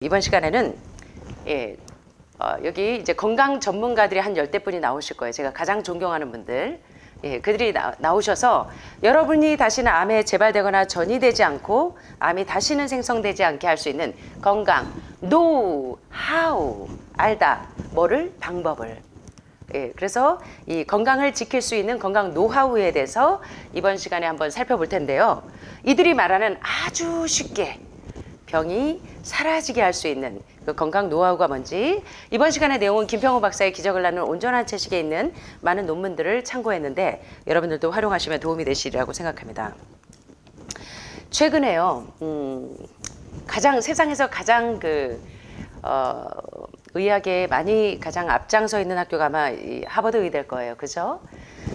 이번 시간에는 여기 이제 건강 전문가들이 한 10대분이 나오실 거예요. 제가 가장 존경하는 분들. 그들이 나오셔서 여러분이 다시는 암에 재발되거나 전이되지 않고 암이 다시는 생성되지 않게 할 수 있는 건강 노하우 알다 뭐를 방법을 그래서 이 건강을 지킬 수 있는 건강 노하우에 대해서 이번 시간에 한번 살펴볼 텐데요. 이들이 말하는 아주 쉽게 병이 사라지게 할 수 있는 그 건강 노하우가 뭔지 이번 시간의 내용은 김평호 박사의 기적을 낳는 온전한 채식에 있는 많은 논문들을 참고했는데 여러분들도 활용하시면 도움이 되시리라고 생각합니다. 최근에요, 세상에서 가장 의학에 많이 가장 앞장서 있는 학교가 아마 이 하버드 의대일 거예요. 그죠?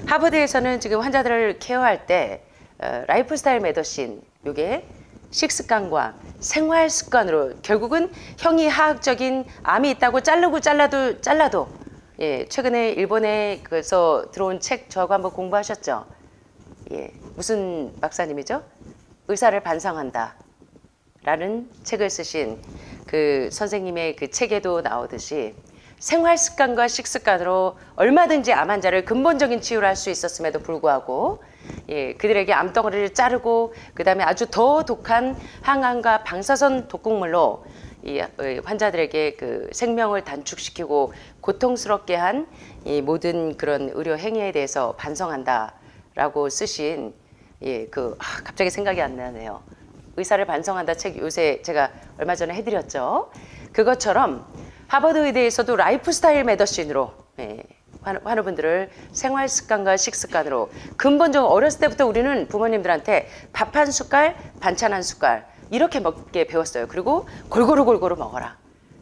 하버드에서는 지금 환자들을 케어할 때 라이프 스타일 메더신 요게 식습관과 생활 습관으로 결국은 형이하학적인 암이 있다고 잘라도 최근에 일본에서 들어온 책 저하고 한번 공부하셨죠? 무슨 박사님이죠? 의사를 반성한다 라는 책을 쓰신 그 선생님의 그 책에도 나오듯이 생활 습관과 식습관으로 얼마든지 암 환자를 근본적인 치유를 할 수 있었음에도 불구하고 그들에게 암덩어리를 자르고 그 다음에 아주 더 독한 항암과 방사선 독극물로 이 환자들에게 그 생명을 단축시키고 고통스럽게 한 이 모든 그런 의료 행위에 대해서 반성한다라고 쓰신 갑자기 생각이 안 나네요. 의사를 반성한다 책 요새 제가 얼마 전에 해드렸죠. 그것처럼 하버드 의대에서도 라이프 스타일 메더신으로 환우분들을 생활 습관과 식습관으로 근본적으로 어렸을 때부터 우리는 부모님들한테 밥 한 숟갈, 반찬 한 숟갈 이렇게 먹게 배웠어요. 그리고 골고루 먹어라.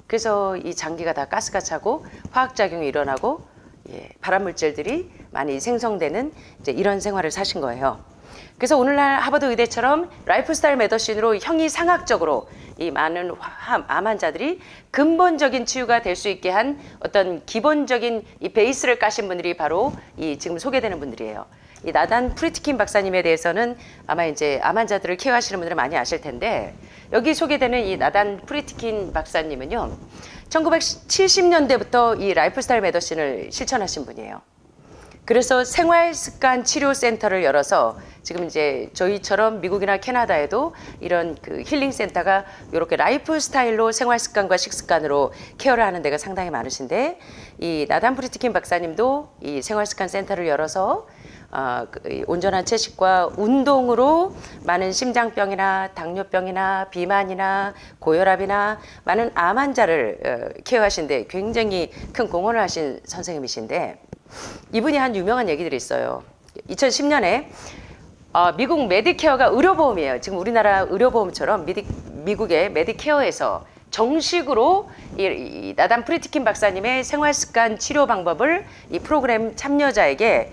그래서 이 장기가 다 가스가 차고 화학작용이 일어나고 발암물질들이 많이 생성되는 이제 이런 생활을 사신 거예요. 그래서 오늘날 하버드 의대처럼 라이프 스타일 메더신으로 형이상학적으로 이 많은 암 환자들이 근본적인 치유가 될 수 있게 한 어떤 기본적인 이 베이스를 까신 분들이 바로 이 지금 소개되는 분들이에요. 이 나단 프리트킨 박사님에 대해서는 아마 이제 암 환자들을 케어하시는 분들은 많이 아실 텐데 여기 소개되는 이 나단 프리트킨 박사님은요 1970년대부터 이 라이프 스타일 메더신을 실천하신 분이에요. 그래서 생활습관 치료센터를 열어서 지금 이제 저희처럼 미국이나 캐나다에도 이런 그 힐링 센터가 이렇게 라이프 스타일로 생활습관과 식습관으로 케어를 하는 데가 상당히 많으신데 이 나단 프리트킨 박사님도 이 생활습관 센터를 열어서 온전한 채식과 운동으로 많은 심장병이나 당뇨병이나 비만이나 고혈압이나 많은 암 환자를 케어하신데 굉장히 큰 공헌을 하신 선생님이신데 이분이 한 유명한 얘기들이 있어요. 2010년에 미국 메디케어가 의료보험이에요. 지금 우리나라 의료보험처럼 미국의 메디케어에서 정식으로 이 나단 프리트킨 박사님의 생활습관 치료 방법을 이 프로그램 참여자에게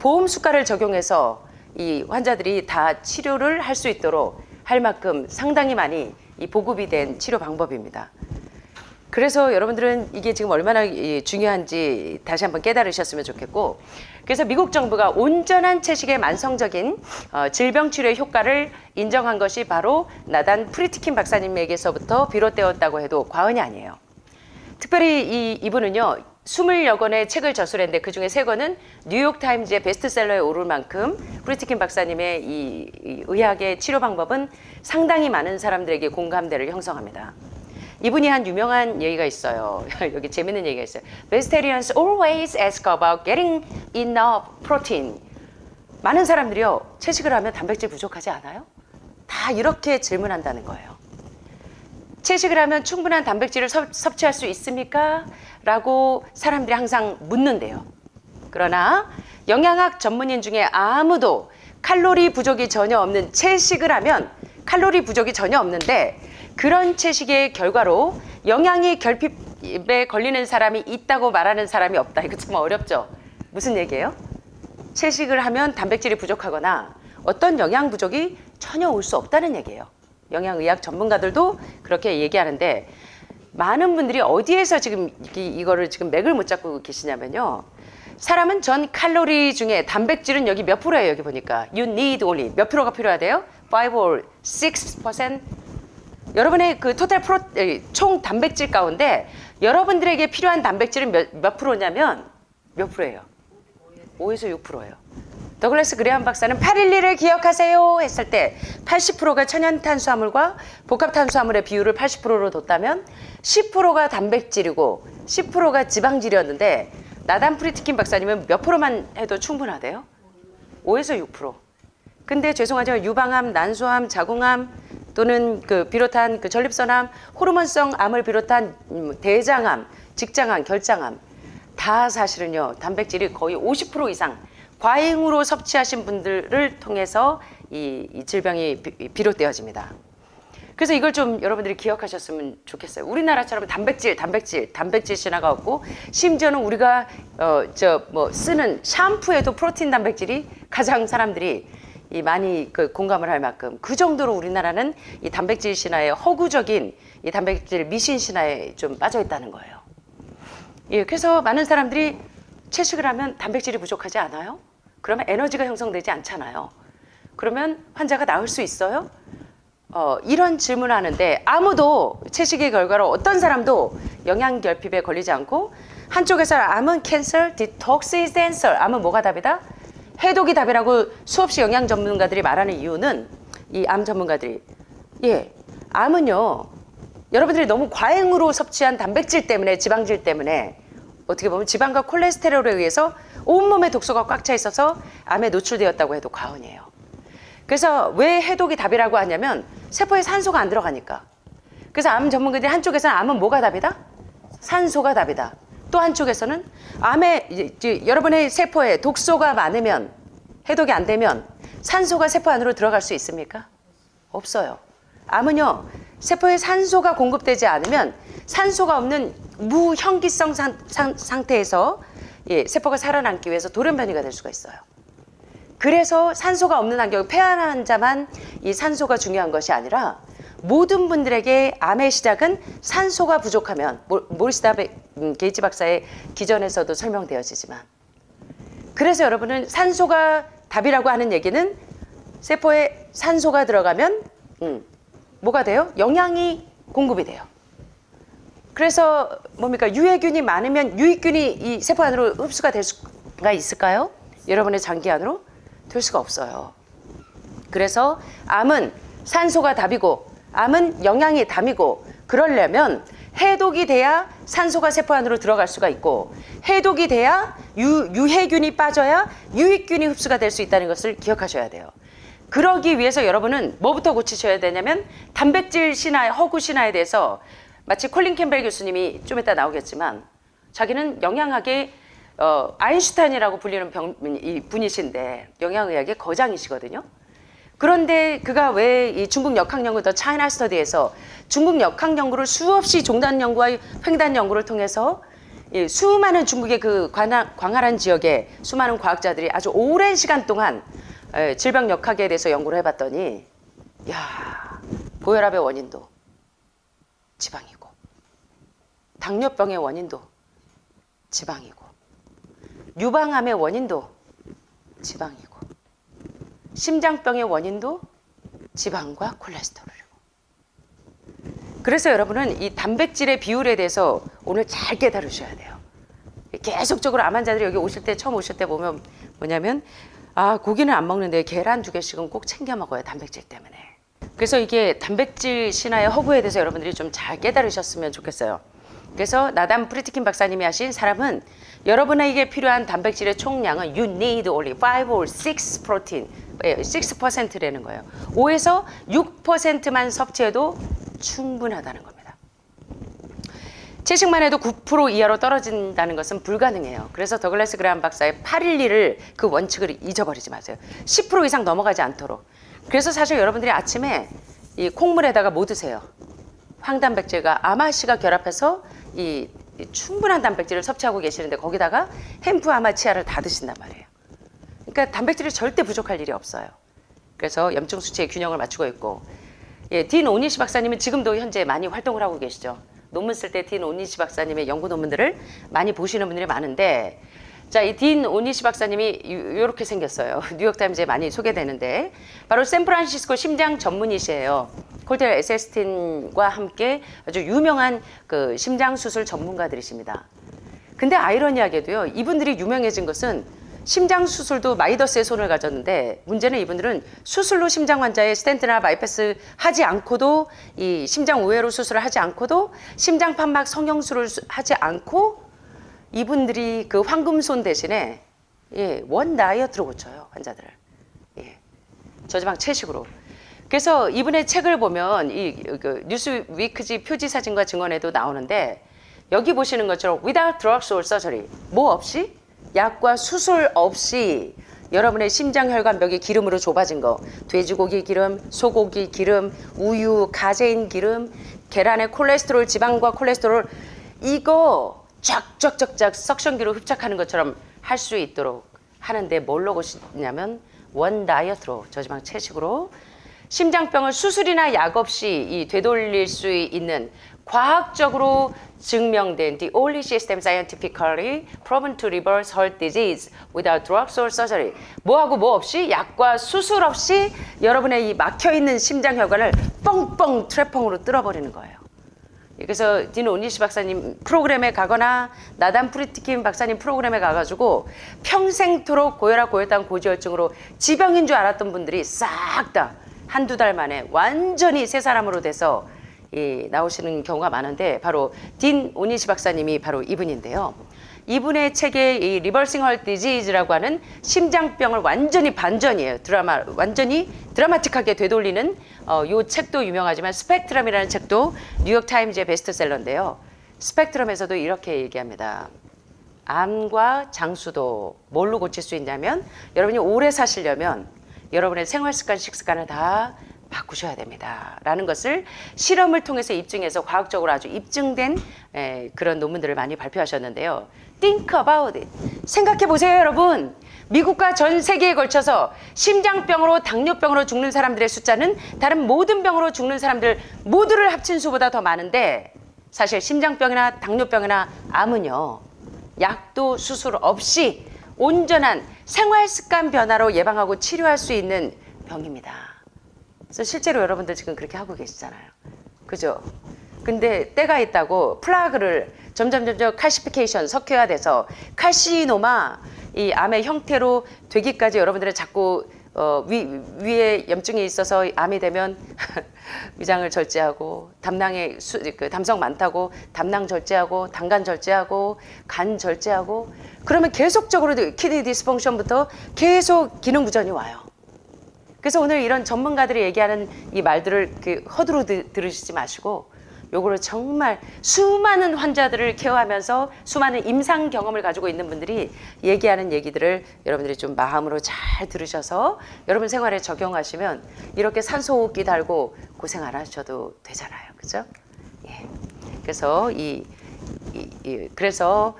보험 수가를 적용해서 이 환자들이 다 치료를 할 수 있도록 할 만큼 상당히 많이 이 보급이 된 치료 방법입니다. 그래서 여러분들은 이게 지금 얼마나 중요한지 다시 한번 깨달으셨으면 좋겠고 그래서 미국 정부가 온전한 채식의 만성적인 질병 치료의 효과를 인정한 것이 바로 나단 프리트킨 박사님에게서부터 비롯되었다고 해도 과언이 아니에요. 특별히 이분은요 20여 권의 책을 저술했는데 그중에 3권은 뉴욕타임즈의 베스트셀러에 오를 만큼 프리트킨 박사님의 이 의학의 치료 방법은 상당히 많은 사람들에게 공감대를 형성합니다. 이분이 한 유명한 얘기가 있어요. 여기 재밌는 얘기가 있어요. Vegetarians always ask about getting enough protein. 많은 사람들이요. 채식을 하면 단백질 부족하지 않아요? 다 이렇게 질문한다는 거예요. 채식을 하면 충분한 단백질을 섭취할 수 있습니까? 라고 사람들이 항상 묻는데요. 그러나 영양학 전문인 중에 아무도 칼로리 부족이 전혀 없는 채식을 하면 칼로리 부족이 전혀 없는데 그런 채식의 결과로 영양이 결핍에 걸리는 사람이 있다고 말하는 사람이 없다. 이거 참 어렵죠? 무슨 얘기예요? 채식을 하면 단백질이 부족하거나 어떤 영양 부족이 전혀 올 수 없다는 얘기예요. 영양의학 전문가들도 그렇게 얘기하는데 많은 분들이 어디에서 지금 이거를 지금 맥을 못 잡고 계시냐면요. 사람은 전 칼로리 중에 단백질은 여기 몇 프로예요? 여기 보니까 you need only 몇 프로가 필요하대요? 5 or 6%? 여러분의 그 토탈 총 단백질 가운데 여러분들에게 필요한 단백질은 몇 프로냐면 몇 프로예요? 5에서 6%예요. 더글라스 그레함 박사는 812를 기억하세요 했을 때 80%가 천연탄수화물과 복합탄수화물의 비율을 80%로 뒀다면 10%가 단백질이고 10%가 지방질이었는데 나단 프리트킨 박사님은 몇 프로만 해도 충분하대요? 5에서 6%. 근데 죄송하지만 유방암, 난소암, 자궁암 또는 비롯한 전립선암, 호르몬성 암을 비롯한 대장암, 직장암, 결장암 다 사실은요 단백질이 거의 50% 이상 과잉으로 섭취하신 분들을 통해서 이 질병이 비롯되어집니다. 그래서 이걸 좀 여러분들이 기억하셨으면 좋겠어요. 우리나라처럼 단백질 신화가 없고 심지어는 우리가 쓰는 샴푸에도 프로틴 단백질이 가장 사람들이 많이 공감을 할 만큼 그 정도로 우리나라는 이 단백질 신화에 허구적인 이 단백질 미신 신화에 좀 빠져 있다는 거예요. 예, 그래서 많은 사람들이 채식을 하면 단백질이 부족하지 않아요? 그러면 에너지가 형성되지 않잖아요. 그러면 환자가 나을 수 있어요? 이런 질문을 하는데 아무도 채식의 결과로 어떤 사람도 영양결핍에 걸리지 않고 한쪽에서 암은 캔서, 디톡스 is the answer. 암은 뭐가 답이다? 해독이 답이라고 수없이 영양 전문가들이 말하는 이유는 이 암 전문가들이 암은요 여러분들이 너무 과잉으로 섭취한 단백질 때문에 지방질 때문에 어떻게 보면 지방과 콜레스테롤에 의해서 온몸에 독소가 꽉 차 있어서 암에 노출되었다고 해도 과언이에요. 그래서 왜 해독이 답이라고 하냐면 세포에 산소가 안 들어가니까. 그래서 암 전문가들이 한쪽에서는 암은 뭐가 답이다? 산소가 답이다. 또 한쪽에서는 암에 여러분의 세포에 독소가 많으면 해독이 안 되면 산소가 세포 안으로 들어갈 수 있습니까? 없어요. 암은요 세포에 산소가 공급되지 않으면 산소가 없는 무형기성 상태에서 세포가 살아남기 위해서 돌연변이가 될 수가 있어요. 그래서 산소가 없는 환경, 폐암 환자만 이 산소가 중요한 것이 아니라 모든 분들에게 암의 시작은 산소가 부족하면 모리스 게이츠 박사의 기전에서도 설명되어지지만 그래서 여러분은 산소가 답이라고 하는 얘기는 세포에 산소가 들어가면 뭐가 돼요? 영양이 공급이 돼요. 그래서 뭡니까? 유해균이 많으면 유익균이 이 세포 안으로 흡수가 될 수가 있을까요? 여러분의 장기 안으로? 될 수가 없어요. 그래서 암은 산소가 답이고 암은 영양이 담이고 그러려면 해독이 돼야 산소가 세포 안으로 들어갈 수가 있고 해독이 돼야 유해균이 빠져야 유익균이 흡수가 될 수 있다는 것을 기억하셔야 돼요. 그러기 위해서 여러분은 뭐부터 고치셔야 되냐면 단백질 신화, 허구 신화에 대해서 마치 콜린 캠벨 교수님이 좀 이따 나오겠지만 자기는 영양학의 아인슈타인이라고 불리는 분이신데 영양의학의 거장이시거든요. 그런데 그가 왜 이 중국 역학연구 더 차이나 스터디에서 중국 역학연구를 수없이 종단 연구와 횡단 연구를 통해서 수많은 중국의 그 광활한 지역에 수많은 과학자들이 아주 오랜 시간 동안 질병 역학에 대해서 연구를 해봤더니 고혈압의 원인도 지방이고 당뇨병의 원인도 지방이고 유방암의 원인도 지방이고 심장병의 원인도 지방과 콜레스테롤이고. 그래서 여러분은 이 단백질의 비율에 대해서 오늘 잘 깨달으셔야 돼요. 계속적으로 암 환자들이 여기 오실 때 처음 오실 때 보면 뭐냐면 고기는 안 먹는데 계란 2개씩은 꼭 챙겨 먹어요. 단백질 때문에. 그래서 이게 단백질 신화의 허구에 대해서 여러분들이 좀 잘 깨달으셨으면 좋겠어요. 그래서 나단 프리트킨 박사님이 하신 사람은 여러분에게 필요한 단백질의 총량은 you need only 5 or 6 protein, 6%라는 거예요. 5에서 6%만 섭취해도 충분하다는 겁니다. 채식만 해도 9% 이하로 떨어진다는 것은 불가능해요. 그래서 더글라스 그레함 박사의 812를 그 원칙을 잊어버리지 마세요. 10% 이상 넘어가지 않도록. 그래서 사실 여러분들이 아침에 이 콩물에다가 뭐 드세요? 황단백질과 아마씨가 결합해서 이 충분한 단백질을 섭취하고 계시는데 거기다가 햄프 아마치아를 다 드신단 말이에요. 그러니까 단백질이 절대 부족할 일이 없어요. 그래서 염증 수치의 균형을 맞추고 있고 딘 오니시 박사님은 지금도 현재 많이 활동을 하고 계시죠. 논문 쓸 때 딘 오니시 박사님의 연구 논문들을 많이 보시는 분들이 많은데 자, 이 딘 오니시 박사님이 이렇게 생겼어요. 뉴욕타임즈에 많이 소개되는데 바로 샌프란시스코 심장 전문의시예요. 폴ter 에셀스틴과 함께 아주 유명한 그 심장 수술 전문가들이십니다. 근데 아이러니하게도요, 이분들이 유명해진 것은 심장 수술도 마이더스의 손을 가졌는데, 문제는 이분들은 수술로 심장 환자의 스텐트나 바이패스 하지 않고도, 이 심장 우회로 수술을 하지 않고도, 심장 판막 성형술을 하지 않고, 이분들이 그 황금손 대신에 원 다이어트로 고쳐요, 환자들을. 저지방 채식으로. 그래서 이분의 책을 보면 그 뉴스 위크지 표지 사진과 증언에도 나오는데, 여기 보시는 것처럼 without drugs or surgery, 뭐 없이, 약과 수술 없이 여러분의 심장 혈관벽이 기름으로 좁아진 거, 돼지고기 기름, 소고기 기름, 우유, 가제인 기름, 계란의 콜레스테롤, 지방과 콜레스테롤, 이거 쫙쫙쫙쫙 석션기로 흡착하는 것처럼 할 수 있도록 하는데, 뭘로 고치냐면 원 다이어트로, 저지방 채식으로 심장병을 수술이나 약 없이 되돌릴 수 있는 과학적으로 증명된 the only system scientifically proven to reverse heart disease without drugs or surgery. 뭐하고 뭐 없이, 약과 수술 없이 여러분의 이 막혀있는 심장혈관을 뻥뻥 트래펑으로 뚫어버리는 거예요. 그래서 딘 오니시 박사님 프로그램에 가거나 나단 프리트킨 박사님 프로그램에 가가지고 평생토록 고혈압, 고혈당, 고지혈증으로 지병인 줄 알았던 분들이 싹 다 한두 달 만에 완전히 새 사람으로 돼서 나오시는 경우가 많은데, 바로 딘 오니시 박사님이 바로 이분인데요. 이분의 책에 이 리버싱 헐트 디지즈라고 하는 심장병을 완전히 반전이에요. 완전히 드라마틱하게 되돌리는 요 책도 유명하지만, 스펙트럼이라는 책도 뉴욕 타임즈의 베스트셀러인데요. 스펙트럼에서도 이렇게 얘기합니다. 암과 장수도 뭘로 고칠 수 있냐면, 여러분이 오래 사시려면 여러분의 생활 습관, 식습관을 다 바꾸셔야 됩니다. 라는 것을 실험을 통해서 입증해서 과학적으로 아주 입증된 그런 논문들을 많이 발표하셨는데요. Think about it. 생각해 보세요, 여러분. 미국과 전 세계에 걸쳐서 심장병으로, 당뇨병으로 죽는 사람들의 숫자는 다른 모든 병으로 죽는 사람들 모두를 합친 수보다 더 많은데, 사실 심장병이나 당뇨병이나 암은요, 약도 수술 없이 온전한 생활 습관 변화로 예방하고 치료할 수 있는 병입니다. 그래서 실제로 여러분들 지금 그렇게 하고 계시잖아요. 그죠? 근데 때가 있다고 플라그를 점점 칼시피케이션, 석회화돼서 칼시노마, 이 암의 형태로 되기까지 여러분들은 자꾸 위에 염증이 있어서 암이 되면 위장을 절제하고, 담낭에 담석 많다고 담낭 절제하고, 당간 절제하고, 간 절제하고, 그러면 계속적으로 키드니 디스펑션부터 계속 기능 부전이 와요. 그래서 오늘 이런 전문가들이 얘기하는 이 말들을 허투루 들으시지 마시고, 요거를 정말 수많은 환자들을 케어하면서 수많은 임상 경험을 가지고 있는 분들이 얘기하는 얘기들을 여러분들이 좀 마음으로 잘 들으셔서 여러분 생활에 적용하시면 이렇게 산소호흡기 달고 고생 안 하셔도 되잖아요. 그죠? 예. 그래서 그래서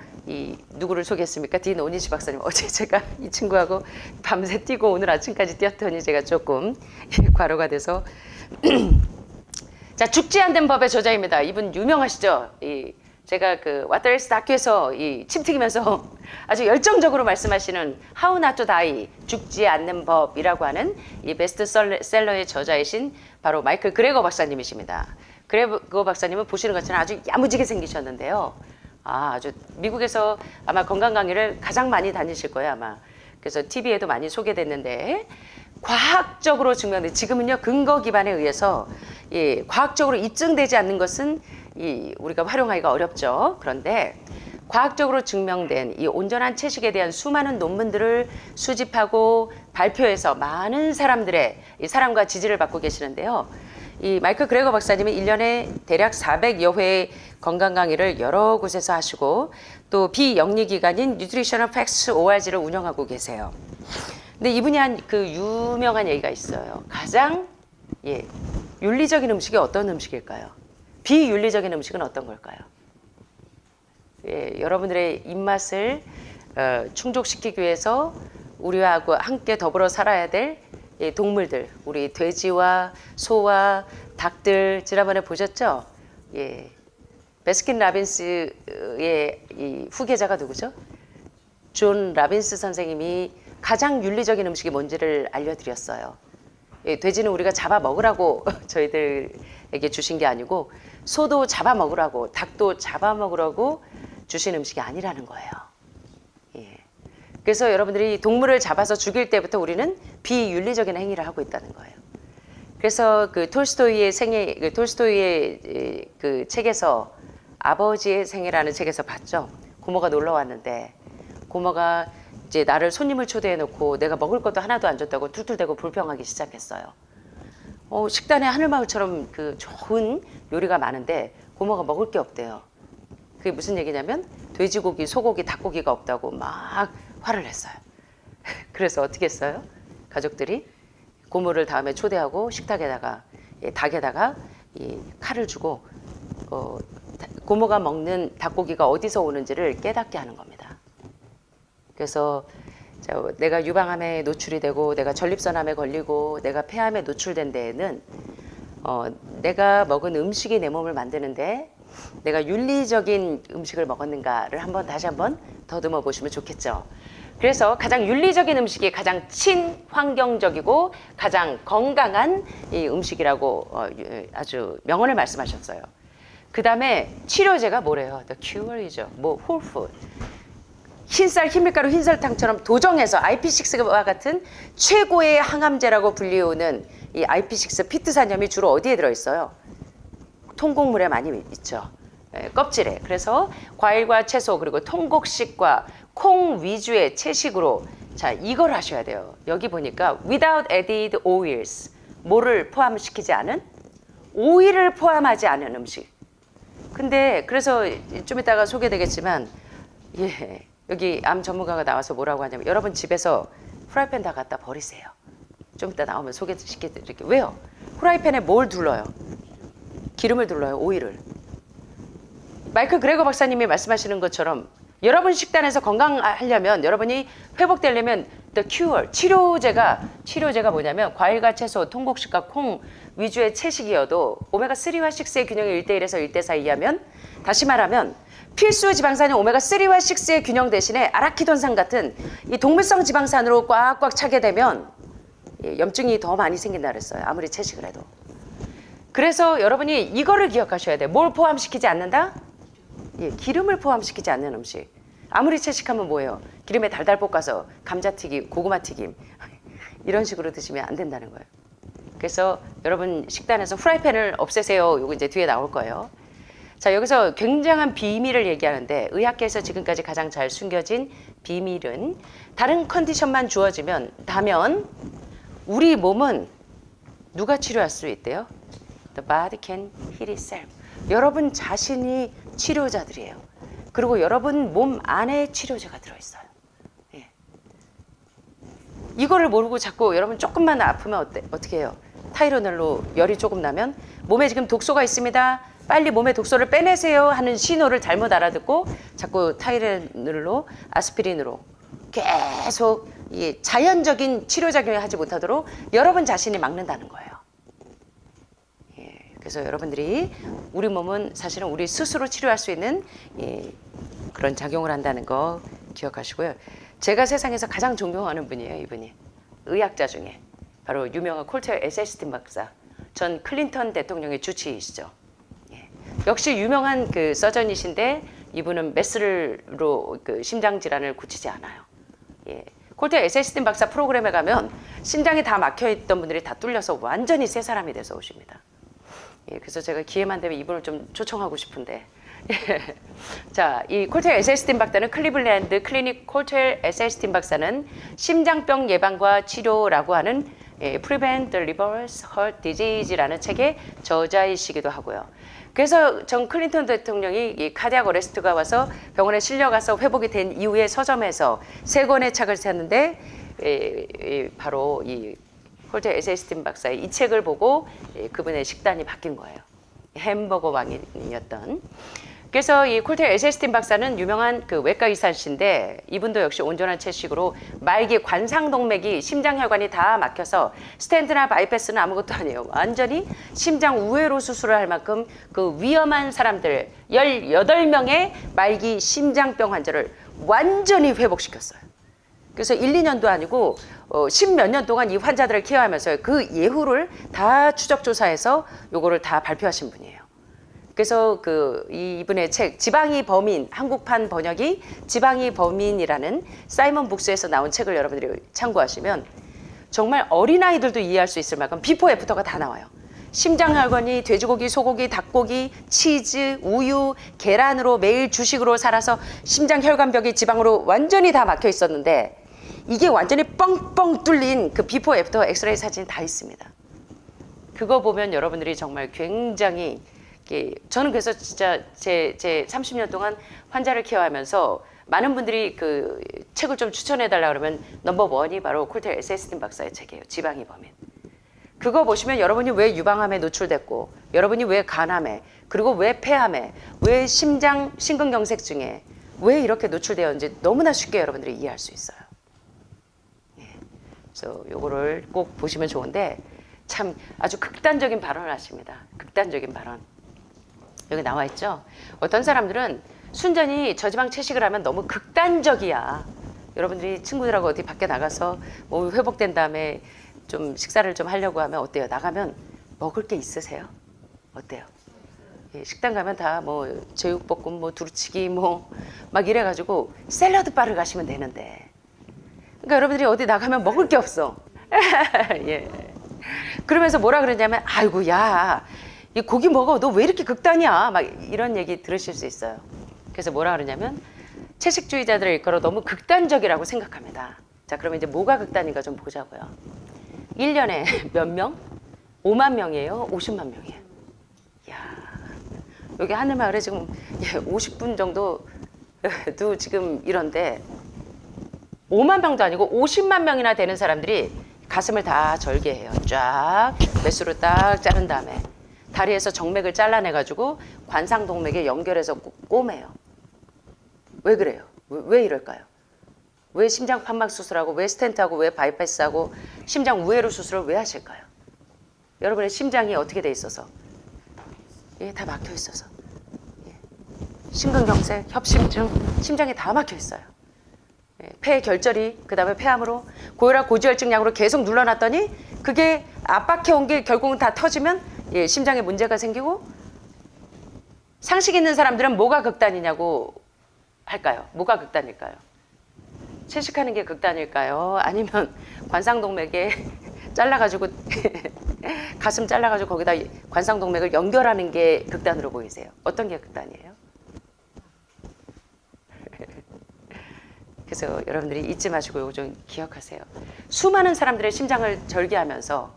누구를 소개했습니까? 딘 오니시 박사님. 어제 제가 이 친구하고 밤새 뛰고 오늘 아침까지 뛰었더니 제가 조금 과로가 돼서 자, 죽지 않는 법의 저자입니다. 이분 유명하시죠? 제가 그 왓더레스 다큐에서 침 튀기면서 아주 열정적으로 말씀하시는 How Not to Die, 죽지 않는 법이라고 하는 이 베스트셀러의 저자이신 바로 마이클 그레거 박사님이십니다. 그레거 박사님은 보시는 것처럼 아주 야무지게 생기셨는데요. 아주 미국에서 아마 건강 강의를 가장 많이 다니실 거예요, 아마. 그래서 TV에도 많이 소개됐는데, 과학적으로 증명된, 지금은요 근거 기반에 의해서 과학적으로 입증되지 않는 것은 우리가 활용하기가 어렵죠. 그런데 과학적으로 증명된 이 온전한 채식에 대한 수많은 논문들을 수집하고 발표해서 많은 사람들의 사랑과 지지를 받고 계시는데요. 이 마이클 그레거 박사님은 1년에 대략 400여 회의 건강 강의를 여러 곳에서 하시고, 또 비영리기관인 Nutritional Facts ORG를 운영하고 계세요. 근데 이분이 한 그 유명한 얘기가 있어요. 가장 윤리적인 음식이 어떤 음식일까요? 비윤리적인 음식은 어떤 걸까요? 여러분들의 입맛을 충족시키기 위해서 우리하고 함께 더불어 살아야 될 동물들, 우리 돼지와 소와 닭들, 지난번에 보셨죠? 베스킨 라빈스의 이 후계자가 누구죠? 존 라빈스 선생님이 가장 윤리적인 음식이 뭔지를 알려드렸어요. 돼지는 우리가 잡아 먹으라고 저희들에게 주신 게 아니고 소도 잡아 먹으라고, 닭도 잡아 먹으라고 주신 음식이 아니라는 거예요. 예. 그래서 여러분들이 동물을 잡아서 죽일 때부터 우리는 비윤리적인 행위를 하고 있다는 거예요. 그래서 그 톨스토이의 생애, 톨스토이의 그 책에서 아버지의 생애라는 책에서 봤죠. 고모가 놀러 왔는데 고모가 이제 나를 손님을 초대해 놓고 내가 먹을 것도 하나도 안 줬다고 툴툴대고 불평하기 시작했어요. 식단에 하늘마을처럼 그 좋은 요리가 많은데 고모가 먹을 게 없대요. 그게 무슨 얘기냐면 돼지고기, 소고기, 닭고기가 없다고 막 화를 냈어요. 그래서 어떻게 했어요? 가족들이 고모를 다음에 초대하고 식탁에다가 닭에다가 이 칼을 주고 고모가 먹는 닭고기가 어디서 오는지를 깨닫게 하는 겁니다. 그래서 내가 유방암에 노출이 되고 내가 전립선암에 걸리고 내가 폐암에 노출된 데에는 내가 먹은 음식이 내 몸을 만드는데 내가 윤리적인 음식을 먹었는가를 다시 한번 더듬어 보시면 좋겠죠. 그래서 가장 윤리적인 음식이 가장 친환경적이고 가장 건강한 이 음식이라고 아주 명언을 말씀하셨어요. 그 다음에 치료제가 뭐래요? The cure이죠. whole food. 흰쌀, 흰밀가루, 흰설탕처럼 도정해서 IP6와 같은 최고의 항암제라고 불리우는 이 IP6 피트산염이 주로 어디에 들어있어요? 통곡물에 많이 있죠. 껍질에. 그래서 과일과 채소 그리고 통곡식과 콩 위주의 채식으로 자 이걸 하셔야 돼요. 여기 보니까 without added oils 뭐를 포함시키지 않은? 오일을 포함하지 않은 음식. 근데 그래서 좀 이따가 소개되겠지만 여기 암 전문가가 나와서 뭐라고 하냐면 여러분 집에서 프라이팬 다 갖다 버리세요. 좀 이따 나오면 소개시켜드릴게요. 왜요? 프라이팬에 뭘 둘러요? 기름을 둘러요. 오일을. 마이클 그레거 박사님이 말씀하시는 것처럼 여러분 식단에서 건강하려면 여러분이 회복되려면 the cure, 치료제가 뭐냐면 과일과 채소, 통곡식과 콩 위주의 채식이어도 오메가3와 6의 균형이 1대1에서 1대4 이하면 다시 말하면 필수 지방산인 오메가3와 6의 균형 대신에 아라키돈산 같은 이 동물성 지방산으로 꽉꽉 차게 되면 염증이 더 많이 생긴다 그랬어요. 아무리 채식을 해도. 그래서 여러분이 이거를 기억하셔야 돼요. 뭘 포함시키지 않는다? 기름을 포함시키지 않는 음식. 아무리 채식하면 뭐예요? 기름에 달달 볶아서 감자튀김, 고구마튀김 이런 식으로 드시면 안 된다는 거예요. 그래서 여러분 식단에서 프라이팬을 없애세요. 이거 이제 뒤에 나올 거예요. 자, 여기서 굉장한 비밀을 얘기하는데 의학계에서 지금까지 가장 잘 숨겨진 비밀은 다른 컨디션만 주어지면 다면 우리 몸은 누가 치료할 수 있대요? The body can heal itself. 여러분 자신이 치료자들이에요. 그리고 여러분 몸 안에 치료제가 들어있어요. 예. 이거를 모르고 자꾸 여러분 조금만 아프면 어떻게 해요? 타이로넬로 열이 조금 나면 몸에 지금 독소가 있습니다. 빨리 몸에 독소를 빼내세요 하는 신호를 잘못 알아듣고 자꾸 타이레놀로 아스피린으로 계속 이 자연적인 치료작용을 하지 못하도록 여러분 자신이 막는다는 거예요. 그래서 여러분들이 우리 몸은 사실은 우리 스스로 치료할 수 있는 그런 작용을 한다는 거 기억하시고요. 제가 세상에서 가장 존경하는 분이에요. 이분이 의학자 중에 바로 유명한 콜터 에셀스틴 박사, 전 클린턴 대통령의 주치의시죠. 역시 유명한 그 서전이신데 이분은 메스로 그 심장 질환을 고치지 않아요. 콜터 에셀스틴 박사 프로그램에 가면 심장이 다 막혀 있던 분들이 다 뚫려서 완전히 새 사람이 돼서 오십니다. 그래서 제가 기회만 되면 이분을 좀 초청하고 싶은데 자, 이 콜텔 에셀스틴 박사는 클리블랜드 클리닉 콜텔 에셀스틴 박사는 심장병 예방과 치료라고 하는 Prevent the Reverse Heart Disease라는 책의 저자이시기도 하고요. 그래서 전 클린턴 대통령이 이 카디악 어레스트가 와서 병원에 실려가서 회복이 된 이후에 서점에서 3권의 책을 샀는데 바로 이 콜텔 에셀스틴 박사의 이 책을 보고 그분의 식단이 바뀐 거예요. 햄버거 왕이었던. 그래서 이 콜텔 에셀스틴 박사는 유명한 그 외과 의사신데 이분도 역시 온전한 채식으로 말기 관상동맥이 심장혈관이 다 막혀서 스텐트나 바이패스는 아무것도 아니에요. 완전히 심장 우회로 수술을 할 만큼 그 위험한 사람들 18명의 말기 심장병 환자를 완전히 회복시켰어요. 그래서 1, 2년도 아니고 10몇 년 동안 이 환자들을 케어하면서 그 예후를 다 추적 조사해서 요거를 다 발표하신 분이에요. 그래서 이분의 책 지방이 범인, 한국판 번역이 지방이 범인이라는 사이먼 북스에서 나온 책을 여러분들이 참고하시면 정말 어린아이들도 이해할 수 있을 만큼 비포 애프터가 다 나와요. 심장혈관이 돼지고기, 소고기, 닭고기, 치즈, 우유, 계란으로 매일 주식으로 살아서 심장혈관벽이 지방으로 완전히 다 막혀 있었는데 이게 완전히 뻥뻥 뚫린 그 비포 애프터 엑스레이 사진이 다 있습니다. 그거 보면 여러분들이 정말 굉장히 저는 그래서 진짜 제 30년 동안 환자를 케어하면서 많은 분들이 그 책을 좀 추천해 달라 그러면 넘버 원이 바로 콜텔 에세스틴 박사의 책이에요. 지방이 범인. 그거 보시면 여러분이 왜 유방암에 노출됐고 여러분이 왜 간암에 그리고 왜 폐암에 왜 심근경색증에 왜 이렇게 노출되었는지 너무나 쉽게 여러분들이 이해할 수 있어요. 그래서 요거를 꼭 보시면 좋은데 참 아주 극단적인 발언을 하십니다. 극단적인 발언. 여기 나와 있죠. 어떤 사람들은 순전히 저지방 채식을 하면 너무 극단적이야. 여러분들이 친구들하고 어디 밖에 나가서 몸이 회복된 다음에 좀 식사를 좀 하려고 하면 어때요? 나가면 먹을 게 있으세요? 어때요? 예, 식당 가면 다 뭐 제육볶음, 뭐 두루치기, 뭐 막 이래가지고 샐러드 바를 가시면 되는데. 그러니까 여러분들이 어디 나가면 먹을 게 없어. 예. 그러면서 뭐라 그러냐면, 아이고 야, 이 고기 먹어. 너 왜 이렇게 극단이야? 막 이런 얘기 들으실 수 있어요. 그래서 뭐라 그러냐면 채식주의자들을 일컬어 너무 극단적이라고 생각합니다. 자, 그러면 이제 뭐가 극단인가 좀 보자고요. 1년에 몇 명? 5만 명이에요? 50만 명이에요? 이야, 여기 하늘마을에 지금 50분 정도도 지금 이런데 5만 명도 아니고 50만 명이나 되는 사람들이 가슴을 다 절개해요. 쫙 메스로 딱 자른 다음에 다리에서 정맥을 잘라내가지고 관상동맥에 연결해서 꼬매요. 왜 그래요? 왜 이럴까요? 왜 심장 판막 수술하고 왜 스텐트하고 왜 바이패스하고 심장 우회로 수술을 왜 하실까요? 여러분의 심장이 어떻게 돼 있어서? 예, 다 막혀 있어서. 예. 심근경색, 협심증, 심장이 다 막혀 있어요. 예, 폐 결절이 그 다음에 폐암으로 고혈압 고지혈증 약으로 계속 눌러놨더니 그게 압박해온 게 결국은 다 터지면 예, 심장에 문제가 생기고 상식 있는 사람들은 뭐가 극단이냐고 할까요? 뭐가 극단일까요? 채식하는 게 극단일까요? 아니면 관상동맥에 잘라가지고 가슴 잘라가지고 거기다 관상동맥을 연결하는 게 극단으로 보이세요? 어떤 게 극단이에요? 그래서 여러분들이 잊지 마시고 이거 좀 기억하세요. 수많은 사람들의 심장을 절개하면서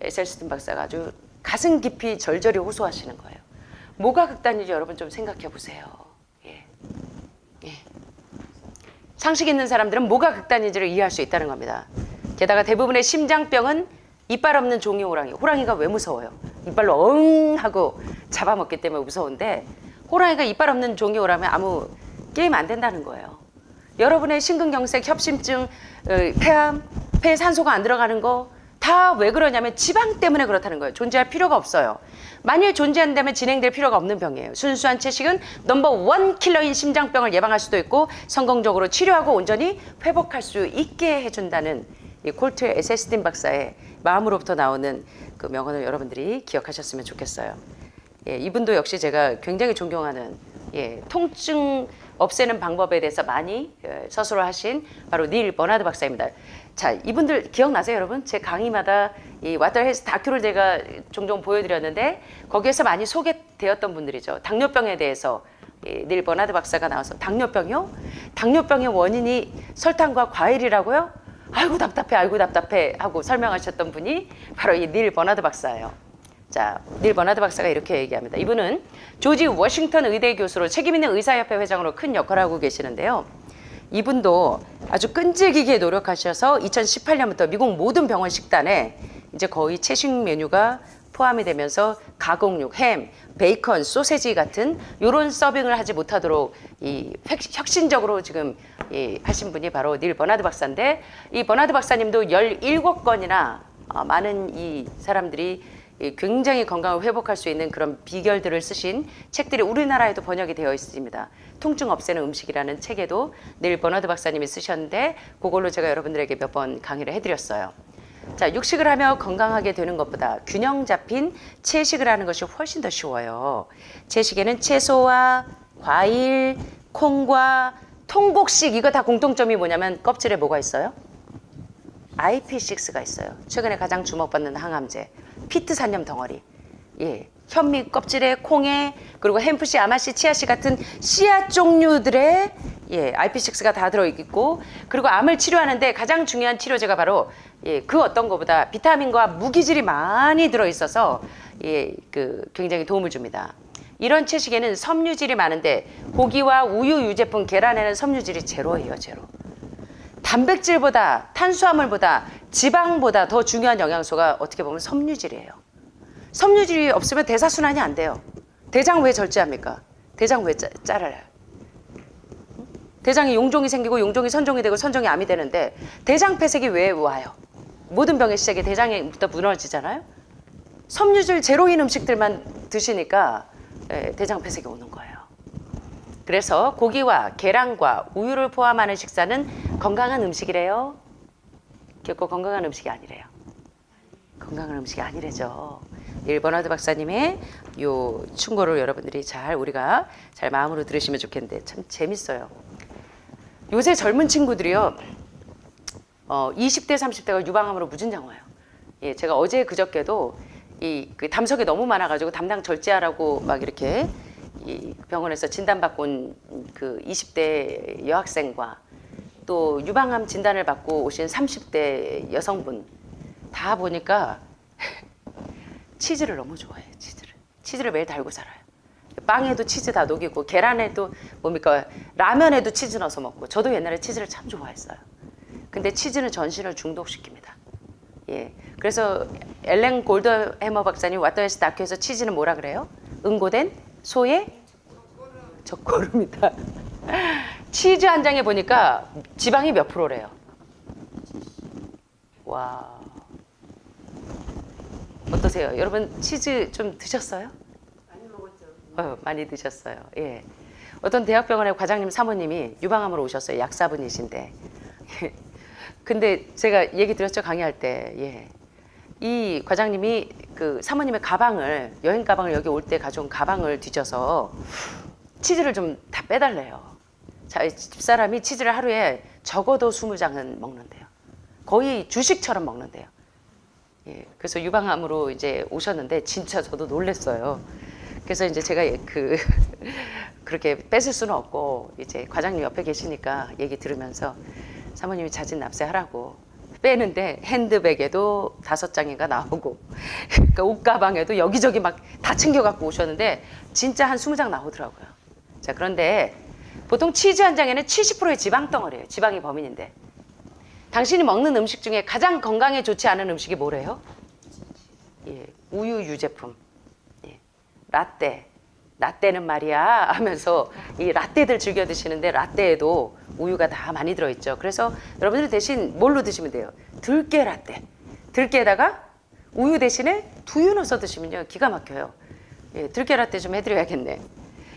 에셀스틴 박사가 아주 가슴 깊이 절절히 호소하시는 거예요. 뭐가 극단인지 여러분 좀 생각해 보세요. 예. 예. 상식 있는 사람들은 뭐가 극단인지를 이해할 수 있다는 겁니다. 게다가 대부분의 심장병은 이빨 없는 종이 호랑이. 호랑이가 왜 무서워요? 이빨로 엉 하고 잡아먹기 때문에 무서운데 호랑이가 이빨 없는 종이 호랑이면 아무 게임 안 된다는 거예요. 여러분의 심근경색, 협심증, 폐암, 폐에 산소가 안 들어가는 거 다 왜 그러냐면 지방 때문에 그렇다는 거예요. 존재할 필요가 없어요. 만일 존재한다면 진행될 필요가 없는 병이에요. 순수한 채식은 넘버 원 킬러인 심장병을 예방할 수도 있고 성공적으로 치료하고 온전히 회복할 수 있게 해준다는 이 콜트 에세스틴 박사의 마음으로부터 나오는 그 명언을 여러분들이 기억하셨으면 좋겠어요. 예, 이분도 역시 제가 굉장히 존경하는 통증 없애는 방법에 대해서 많이 서술을 하신 바로 닐 버나드 박사입니다. 자, 이분들 기억나세요, 여러분? 제 강의마다 이 왓더 헬스 다큐를 제가 종종 보여드렸는데 거기에서 많이 소개되었던 분들이죠. 당뇨병에 대해서 닐 버나드 박사가 나와서 당뇨병이요? 당뇨병의 원인이 설탕과 과일이라고요? 아이고 답답해 하고 설명하셨던 분이 바로 이 닐 버나드 박사예요. 자, 닐 버나드 박사가 이렇게 얘기합니다. 이분은 조지 워싱턴 의대 교수로 책임있는 의사협회 회장으로 큰 역할을 하고 계시는데요. 이분도 아주 끈질기게 노력하셔서 2018년부터 미국 모든 병원 식단에 이제 거의 채식 메뉴가 포함이 되면서 가공육, 햄, 베이컨, 소세지 같은 이런 서빙을 하지 못하도록 혁신적으로 지금 하신 분이 바로 닐 버나드 박사인데 이 버나드 박사님도 17건이나 많은 이 사람들이 굉장히 건강을 회복할 수 있는 그런 비결들을 쓰신 책들이 우리나라에도 번역이 되어 있습니다. 통증 없애는 음식이라는 책에도 닐 버너드 박사님이 쓰셨는데 그걸로 제가 여러분들에게 몇 번 강의를 해드렸어요. 자, 육식을 하며 건강하게 되는 것보다 균형 잡힌 채식을 하는 것이 훨씬 더 쉬워요. 채식에는 채소와 과일, 콩과 통곡식, 이거 다 공통점이 뭐냐면 껍질에 뭐가 있어요? IP6가 있어요. 최근에 가장 주목받는 항암제. 피트산염 덩어리. 예. 현미 껍질에 콩에 그리고 햄프씨, 아마씨, 치아씨 같은 씨앗 종류들의 IP6가 다 들어있고, 그리고 암을 치료하는데 가장 중요한 치료제가 바로 그 어떤 것보다 비타민과 무기질이 많이 들어있어서 굉장히 도움을 줍니다. 이런 채식에는 섬유질이 많은데 고기와 우유, 유제품, 계란에는 섬유질이 제로예요, 제로. 단백질보다, 탄수화물보다, 지방보다 더 중요한 영양소가 어떻게 보면 섬유질이에요. 섬유질이 없으면 대사순환이 안 돼요. 대장 왜 절제합니까? 대장 왜 잘라요? 대장이 용종이 생기고 용종이 선종이 되고 선종이 암이 되는데 대장 폐색이 왜 와요? 모든 병의 시작이 대장부터 무너지잖아요. 섬유질 제로인 음식들만 드시니까 대장 폐색이 오는 거예요. 그래서 고기와 계란과 우유를 포함하는 식사는 건강한 음식이래요. 결코 건강한 음식이 아니래요. 건강한 음식이 아니래죠. 닐 버너드 박사님의 요 충고를 여러분들이 우리가 잘 마음으로 들으시면 좋겠는데 참 재밌어요. 요새 젊은 친구들이요, 20대, 30대가 유방암으로 무진장 와요. 예, 제가 어제 그저께도 그 담석이 너무 많아가지고 담당 절제하라고 막 이렇게 이 병원에서 진단받고 온 그 20대 여학생과 또 유방암 진단을 받고 오신 30대 여성분 다 보니까 치즈를 너무 좋아해요. 치즈를 매일 달고 살아요. 빵에도 치즈 다 녹이고 계란에도 뭡니까 라면에도 치즈 넣어서 먹고. 저도 옛날에 치즈를 참 좋아했어요. 근데 치즈는 전신을 중독시킵니다. 예, 그래서 엘렌 골드해머 박사님 왓더헤스 다큐에서 치즈는 뭐라 그래요? 응고된 소의 적고름이다. 치즈 한 장에 보니까 지방이 몇 프로래요? 와, 어떠세요? 여러분 치즈 좀 드셨어요? 많이 먹었죠. 많이 드셨어요. 예. 어떤 대학병원의 과장님 사모님이 유방암으로 오셨어요. 약사분이신데. 근데 제가 얘기 드렸죠, 강의할 때. 예. 이 과장님이 그 사모님의 가방을, 여행 가방을 여기 올 때 가져온 가방을 뒤져서 치즈를 좀 다 빼달래요. 자, 집사람이 치즈를 하루에 적어도 20장은 먹는데요. 거의 주식처럼 먹는데요. 예. 그래서 유방암으로 이제 오셨는데 진짜 저도 놀랬어요. 그래서 이제 제가 그렇게 뺏을 수는 없고 이제 과장님 옆에 계시니까 얘기 들으면서 사모님이 자진 납세하라고 빼는데 핸드백에도 5장인가 나오고 그러니까 옷가방에도 여기저기 막 다 챙겨갖고 오셨는데 진짜 한 20장 나오더라고요. 자, 그런데 보통 치즈 한 장에는 70%의 지방 덩어리예요. 지방이 범인인데 당신이 먹는 음식 중에 가장 건강에 좋지 않은 음식이 뭐래요? 예, 우유 유제품. 예, 라떼는 말이야 하면서 이 라떼들 즐겨 드시는데 라떼에도 우유가 다 많이 들어있죠. 그래서 여러분들 대신 뭘로 드시면 돼요? 들깨 라떼. 들깨에다가 우유 대신에 두유 넣어서 드시면요 기가 막혀요. 예, 들깨 라떼 좀 해드려야겠네.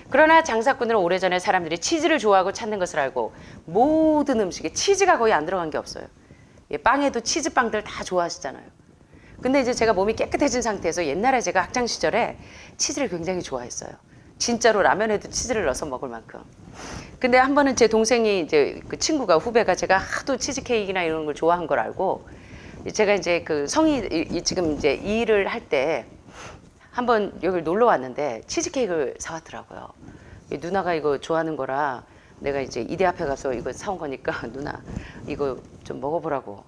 그러나 장사꾼들은 오래전에 사람들이 치즈를 좋아하고 찾는 것을 알고 모든 음식에 치즈가 거의 안 들어간 게 없어요. 예, 빵에도 치즈빵들 다 좋아하시잖아요. 근데 이제 제가 몸이 깨끗해진 상태에서 옛날에 제가 학창 시절에 치즈를 굉장히 좋아했어요. 진짜로 라면에도 치즈를 넣어서 먹을 만큼. 근데 한 번은 제 동생이 이제 그 친구가 후배가 제가 하도 치즈케이크나 이런 걸 좋아한 걸 알고 제가 이제 그 지금 이제 이 일을 할 때 한번 여기 놀러 왔는데 치즈케이크를 사왔더라고요. 누나가 이거 좋아하는 거라 내가 이제 이대 앞에 가서 이거 사온 거니까 누나 이거 좀 먹어보라고.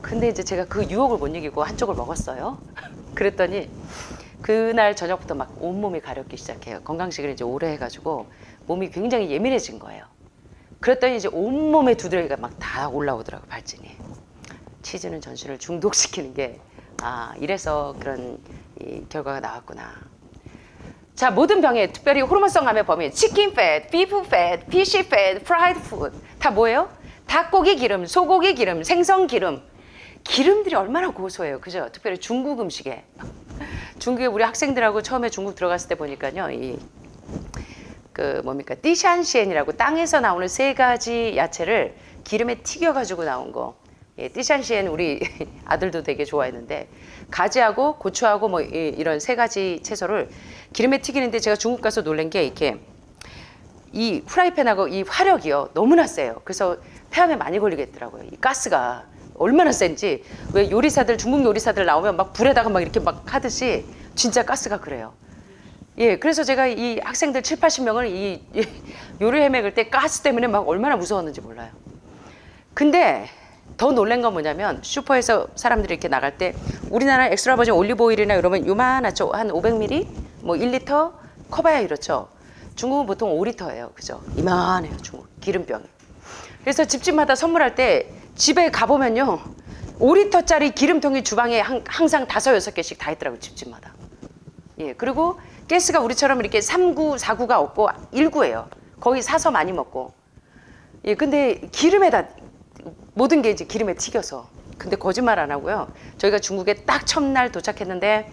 근데 이제 제가 그 유혹을 못 이기고 한쪽을 먹었어요. 그랬더니 그날 저녁부터 막 온몸이 가렵기 시작해요. 건강식을 이제 오래 해가지고 몸이 굉장히 예민해진 거예요. 그랬더니 이제 온몸에 두드러기가 막 다 올라오더라고요, 발진이. 치즈는 전신을 중독시키는 게 이래서 그런 이 결과가 나왔구나. 자, 모든 병에 특별히 호르몬성 암의 범인 치킨 팻, 비프 팻, 피쉬 팻, 프라이드 푸드 다 뭐예요? 닭고기 기름, 소고기 기름, 생선 기름. 기름들이 얼마나 고소해요. 그죠? 특별히 중국 음식에. 중국에 우리 학생들하고 처음에 중국 들어갔을 때 보니까요, 뭡니까 띠샨시엔이라고 땅에서 나오는 3가지 야채를 기름에 튀겨가지고 나온 거. 예, 띠샨시엔 우리 아들도 되게 좋아했는데 가지하고 고추하고 뭐 이런 3가지 채소를 기름에 튀기는데 제가 중국 가서 놀란 게 이렇게 이 프라이팬하고 이 화력이요 너무나 세요. 그래서 폐암에 많이 걸리겠더라고요. 이 가스가 얼마나 센지. 왜 요리사들 중국 요리사들 나오면 막 불에다가 막 이렇게 막 하듯이 진짜 가스가 그래요. 예, 그래서 제가 이 학생들 7, 80명을 이 요리해 먹을 때 가스 때문에 막 얼마나 무서웠는지 몰라요. 근데 더 놀란 건 뭐냐면 슈퍼에서 사람들이 이렇게 나갈 때 우리나라 엑스트라 버진 올리브 오일이나 이러면 요만하죠. 한 500ml, 뭐 1리터 커봐야 이렇죠. 중국은 보통 5리터예요. 그죠? 이만해요, 중국 기름병이. 그래서 집집마다 선물할 때 집에 가보면요 5리터짜리 기름통이 주방에 항상 5, 6개씩 다 있더라고요, 집집마다. 예, 그리고 가스가 우리처럼 이렇게 3구, 4구가 없고 1구예요. 거의 사서 많이 먹고. 예, 근데 기름에다 모든 게 이제 기름에 튀겨서. 근데 거짓말 안 하고요. 저희가 중국에 딱 첫날 도착했는데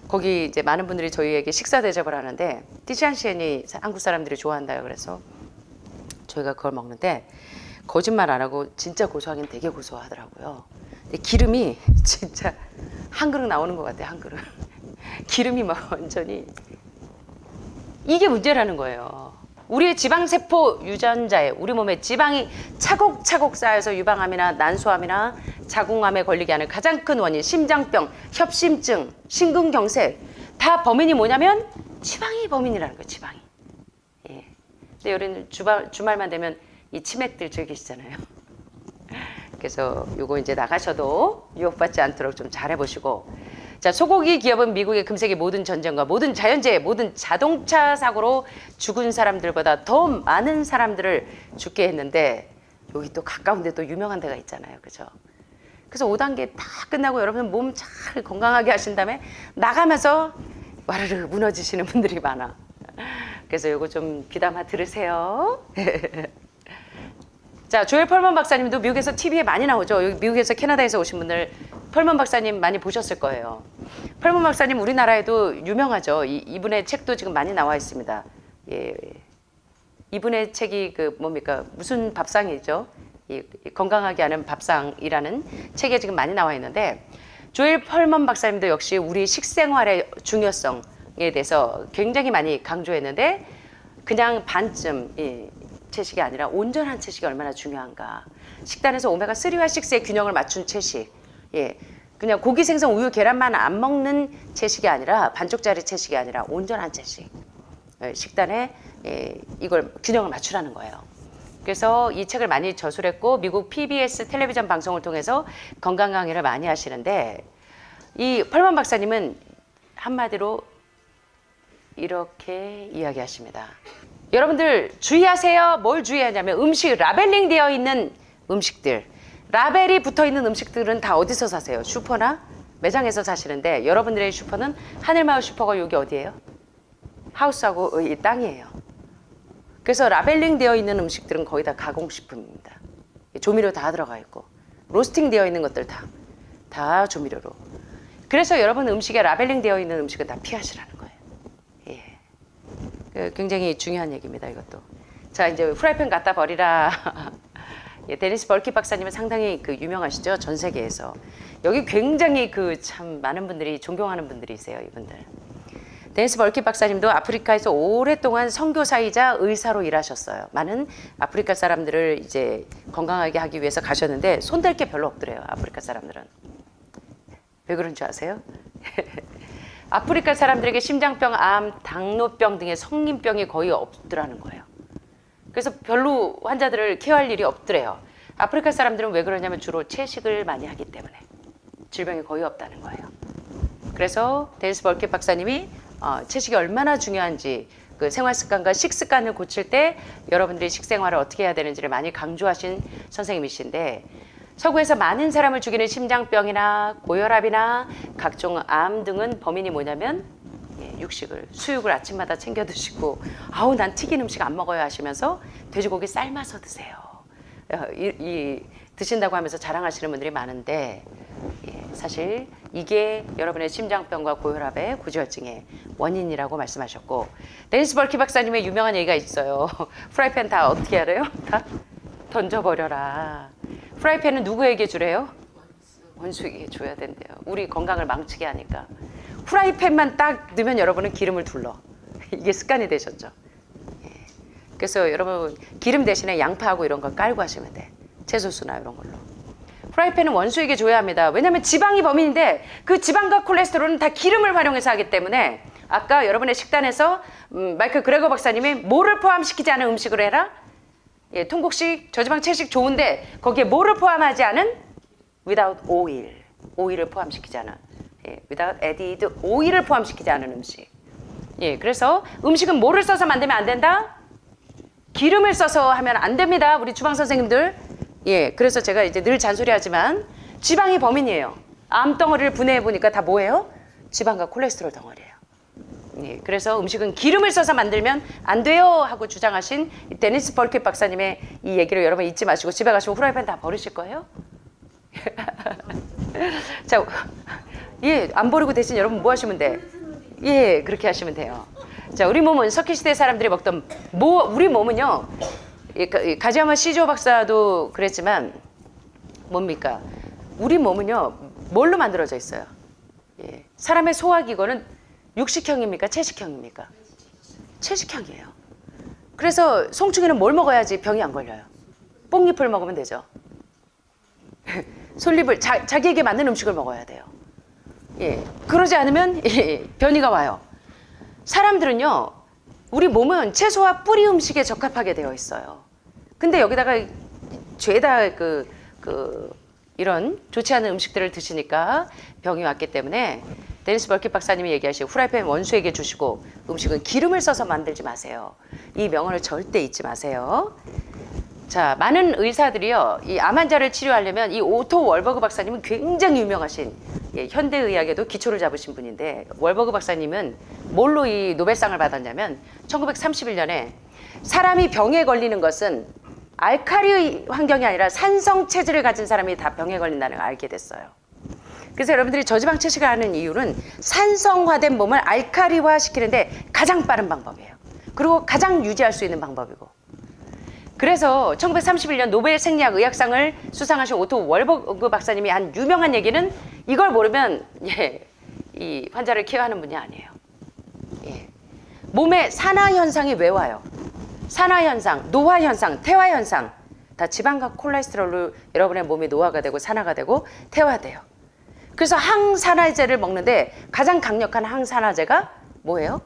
거기 이제 많은 분들이 저희에게 식사 대접을 하는데 띠샨시엔이 한국 사람들이 좋아한다요. 그래서 저희가 그걸 먹는데 거짓말 안 하고 진짜 고소하긴 되게 고소하더라고요. 근데 기름이 진짜 한 그릇 나오는 것 같아요. 한 그릇. 기름이 막 완전히 이게 문제라는 거예요. 우리의 지방세포 유전자에 우리 몸에 지방이 차곡차곡 쌓여서 유방암이나 난소암이나 자궁암에 걸리게 하는 가장 큰 원인 심장병, 협심증, 심근경색 다 범인이 뭐냐면 지방이 범인이라는 거예요. 지방이. 예. 근데 여기는 주말만 되면 이 치맥들 즐기시잖아요. 그래서 요거 이제 나가셔도 유혹받지 않도록 좀 잘해보시고. 자, 소고기 기업은 미국의 금세기 모든 전쟁과 모든 자연재해, 모든 자동차 사고로 죽은 사람들보다 더 많은 사람들을 죽게 했는데 여기 또 가까운데 또 유명한 데가 있잖아요. 그죠? 그래서 5단계 다 끝나고 여러분 몸 잘 건강하게 하신 다음에 나가면서 와르르 무너지시는 분들이 많아. 그래서 요거 좀 귀담아 들으세요. 자, 조엘 펄먼 박사님도 미국에서 TV에 많이 나오죠. 여기 미국에서 캐나다에서 오신 분들 펄먼 박사님 많이 보셨을 거예요. 펄먼 박사님 우리나라에도 유명하죠. 이분의 책도 지금 많이 나와 있습니다. 예. 이분의 책이 뭡니까? 무슨 밥상이죠? 이 건강하게 하는 밥상이라는 책에 지금 많이 나와 있는데 조엘 펄먼 박사님도 역시 우리 식생활의 중요성에 대해서 굉장히 많이 강조했는데 그냥 반쯤 채식이 아니라 온전한 채식이 얼마나 중요한가. 식단에서 오메가3와 6의 균형을 맞춘 채식. 예. 그냥 고기, 생선, 우유, 계란만 안 먹는 채식이 아니라 반쪽짜리 채식이 아니라 온전한 채식. 예, 식단에 이걸 균형을 맞추라는 거예요. 그래서 이 책을 많이 저술했고 미국 PBS 텔레비전 방송을 통해서 건강 강의를 많이 하시는데 이 펄먼 박사님은 한마디로 이렇게 이야기하십니다. 여러분들 주의하세요. 뭘 주의하냐면 음식 라벨링 되어 있는 음식들, 라벨이 붙어 있는 음식들은 다 어디서 사세요? 슈퍼나 매장에서 사시는데 여러분들의 슈퍼는 하늘마을 슈퍼가 여기 어디예요? 하우스하고 이 땅이에요. 그래서 라벨링 되어 있는 음식들은 거의 다 가공식품입니다. 조미료 다 들어가 있고 로스팅 되어 있는 것들 다 조미료로. 그래서 여러분 음식에 라벨링 되어 있는 음식은 다 피하시라는 거예요. 예. 굉장히 중요한 얘기입니다. 이것도. 자, 이제 프라이팬 갖다 버리라. 예, 데니스 벌키 박사님은 상당히 유명하시죠? 전 세계에서. 여기 굉장히 참 많은 분들이 존경하는 분들이세요, 이분들. 데니스 벌키 박사님도 아프리카에서 오랫동안 선교사이자 의사로 일하셨어요. 많은 아프리카 사람들을 이제 건강하게 하기 위해서 가셨는데 손댈 게 별로 없더래요, 아프리카 사람들은. 왜 그런 줄 아세요? 아프리카 사람들에게 심장병, 암, 당뇨병 등의 성인병이 거의 없더라는 거예요. 그래서 별로 환자들을 케어할 일이 없더래요. 아프리카 사람들은 왜 그러냐면 주로 채식을 많이 하기 때문에 질병이 거의 없다는 거예요. 그래서 데니스 벌키 박사님이 채식이 얼마나 중요한지 생활 습관과 식습관을 고칠 때 여러분들이 식생활을 어떻게 해야 되는지를 많이 강조하신 선생님이신데 서구에서 많은 사람을 죽이는 심장병이나 고혈압이나 각종 암 등은 범인이 뭐냐면 육식을, 수육을 아침마다 챙겨 드시고 아우 난 튀긴 음식 안 먹어요 하시면서 돼지고기 삶아서 드세요. 드신다고 하면서 자랑하시는 분들이 많은데 사실 이게 여러분의 심장병과 고혈압의 고지혈증의 원인이라고 말씀하셨고, 데니스 벌키 박사님의 유명한 얘기가 있어요. 프라이팬 다 어떻게 하래요? 다 던져버려라. 프라이팬은 누구에게 주래요? 원수에게 줘야 된대요. 우리 건강을 망치게 하니까. 프라이팬만 딱 넣으면 여러분은 기름을 둘러. 이게 습관이 되셨죠. 예. 그래서 여러분 기름 대신에 양파하고 이런 거 깔고 하시면 돼. 채소수나 이런 걸로. 프라이팬은 원수에게 줘야 합니다. 왜냐하면 지방이 범인인데 그 지방과 콜레스테롤은 다 기름을 활용해서 하기 때문에, 아까 여러분의 식단에서 마이클 그레거 박사님이 뭐를 포함시키지 않은 음식을 해라? 예, 통곡식, 저지방 채식 좋은데 거기에 뭐를 포함하지 않은? without oil. 오일을 포함시키지 않은. 예, without added oil을 포함시키지 않은 음식. 예, 그래서 음식은 뭐를 써서 만들면 안 된다? 기름을 써서 하면 안 됩니다. 우리 주방 선생님들. 예, 그래서 제가 이제 늘 잔소리하지만 지방이 범인이에요. 암덩어리를 분해해 보니까 다 뭐예요? 지방과 콜레스테롤 덩어리예요. 예, 그래서 음식은 기름을 써서 만들면 안 돼요 하고 주장하신 데니스 벌키 박사님의 이 얘기를 여러분 잊지 마시고 집에 가시면 후라이팬 다 버리실 거예요? 자, 예, 안 버리고 대신 여러분 뭐 하시면 돼? 예, 그렇게 하시면 돼요. 자, 우리 몸은 석기 시대 사람들이 먹던 우리 몸은요. 가지야마 시조 박사도 그랬지만 뭡니까? 우리 몸은요 뭘로 만들어져 있어요? 예, 사람의 소화기관은 육식형입니까? 채식형입니까? 채식형이에요. 그래서 송충이는 뭘 먹어야지 병이 안 걸려요? 뽕잎을 먹으면 되죠. 솔잎을 자기에게 맞는 음식을 먹어야 돼요. 예, 그러지 않으면 변이가 와요. 사람들은요, 우리 몸은 채소와 뿌리 음식에 적합하게 되어 있어요. 근데 여기다가 죄다 이런 좋지 않은 음식들을 드시니까 병이 왔기 때문에 데니스 벌키 박사님이 얘기하시고 프라이팬 원수에게 주시고 음식은 기름을 써서 만들지 마세요. 이 명언을 절대 잊지 마세요. 자, 많은 의사들이요, 이 암 환자를 치료하려면 이 오토 월버그 박사님은 굉장히 유명하신, 예, 현대의학에도 기초를 잡으신 분인데, 월버그 박사님은 뭘로 이 노벨상을 받았냐면 1931년에 사람이 병에 걸리는 것은 알칼리 환경이 아니라 산성 체질을 가진 사람이 다 병에 걸린다는 걸 알게 됐어요. 그래서 여러분들이 저지방 채식을 하는 이유는 산성화된 몸을 알칼리화 시키는데 가장 빠른 방법이에요. 그리고 가장 유지할 수 있는 방법이고. 그래서 1931년 노벨 생리학 의학상을 수상하신 오토 월버그 박사님이 한 유명한 얘기는, 이걸 모르면 이 환자를 케어하는 분이 아니에요. 예. 몸의 산화 현상이 왜 와요? 산화 현상, 노화 현상, 태화 현상, 다 지방과 콜레스테롤로 여러분의 몸이 노화가 되고 산화가 되고 태화돼요. 그래서 항산화제를 먹는데 가장 강력한 항산화제가 뭐예요?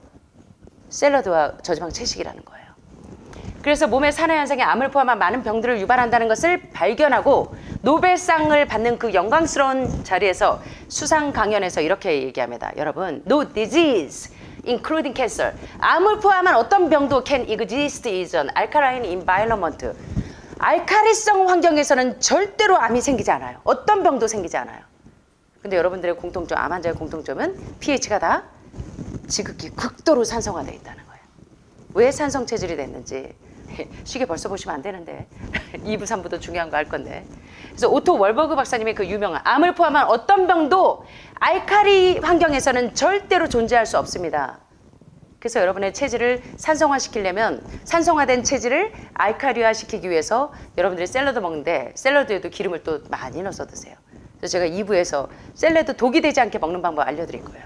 샐러드와 저지방 채식이라는 거예요. 그래서 몸의 산화 현상이 암을 포함한 많은 병들을 유발한다는 것을 발견하고 노벨상을 받는 그 영광스러운 자리에서 수상 강연에서 이렇게 얘기합니다. 여러분, no disease including cancer. 암을 포함한 어떤 병도 can exist is an alkaline environment. 알칼리성 환경에서는 절대로 암이 생기지 않아요. 어떤 병도 생기지 않아요. 근데 여러분들의 공통점, 암 환자의 공통점은 pH가 다 지극히 극도로 산성화되어 있다는 거예요. 왜 산성 체질이 됐는지 시계 벌써 보시면 안 되는데 2부 3부도 중요한 거 할 건데. 그래서 오토 월버그 박사님의 그 유명한 암을 포함한 어떤 병도 알칼리 환경에서는 절대로 존재할 수 없습니다. 그래서 여러분의 체질을 산성화 시키려면 산성화된 체질을 알칼리화 시키기 위해서 여러분들이 샐러드 먹는데 샐러드에도 기름을 또 많이 넣어서 드세요. 그래서 제가 2부에서 샐러드 독이 되지 않게 먹는 방법 알려드릴 거예요.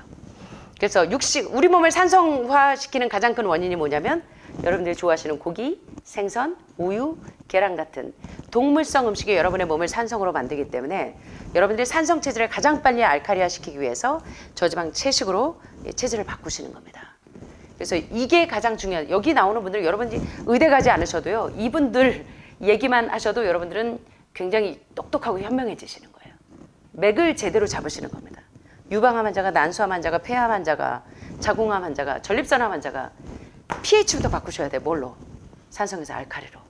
그래서 우리 몸을 산성화시키는 가장 큰 원인이 뭐냐면 여러분들이 좋아하시는 고기, 생선, 우유, 계란 같은 동물성 음식이 여러분의 몸을 산성으로 만들기 때문에 여러분들이 산성 체질을 가장 빨리 알칼리화 시키기 위해서 저지방 채식으로 체질을 바꾸시는 겁니다. 그래서 이게 가장 중요한, 여기 나오는 분들 여러분들이 의대 가지 않으셔도요, 이분들 얘기만 하셔도 여러분들은 굉장히 똑똑하고 현명해지시는 거예요. 맥을 제대로 잡으시는 겁니다. 유방암 환자가, 난소암 환자가, 폐암 환자가, 자궁암 환자가, 전립선암 환자가 pH부터 바꾸셔야 돼요. 뭘로? 산성에서 알칼리로.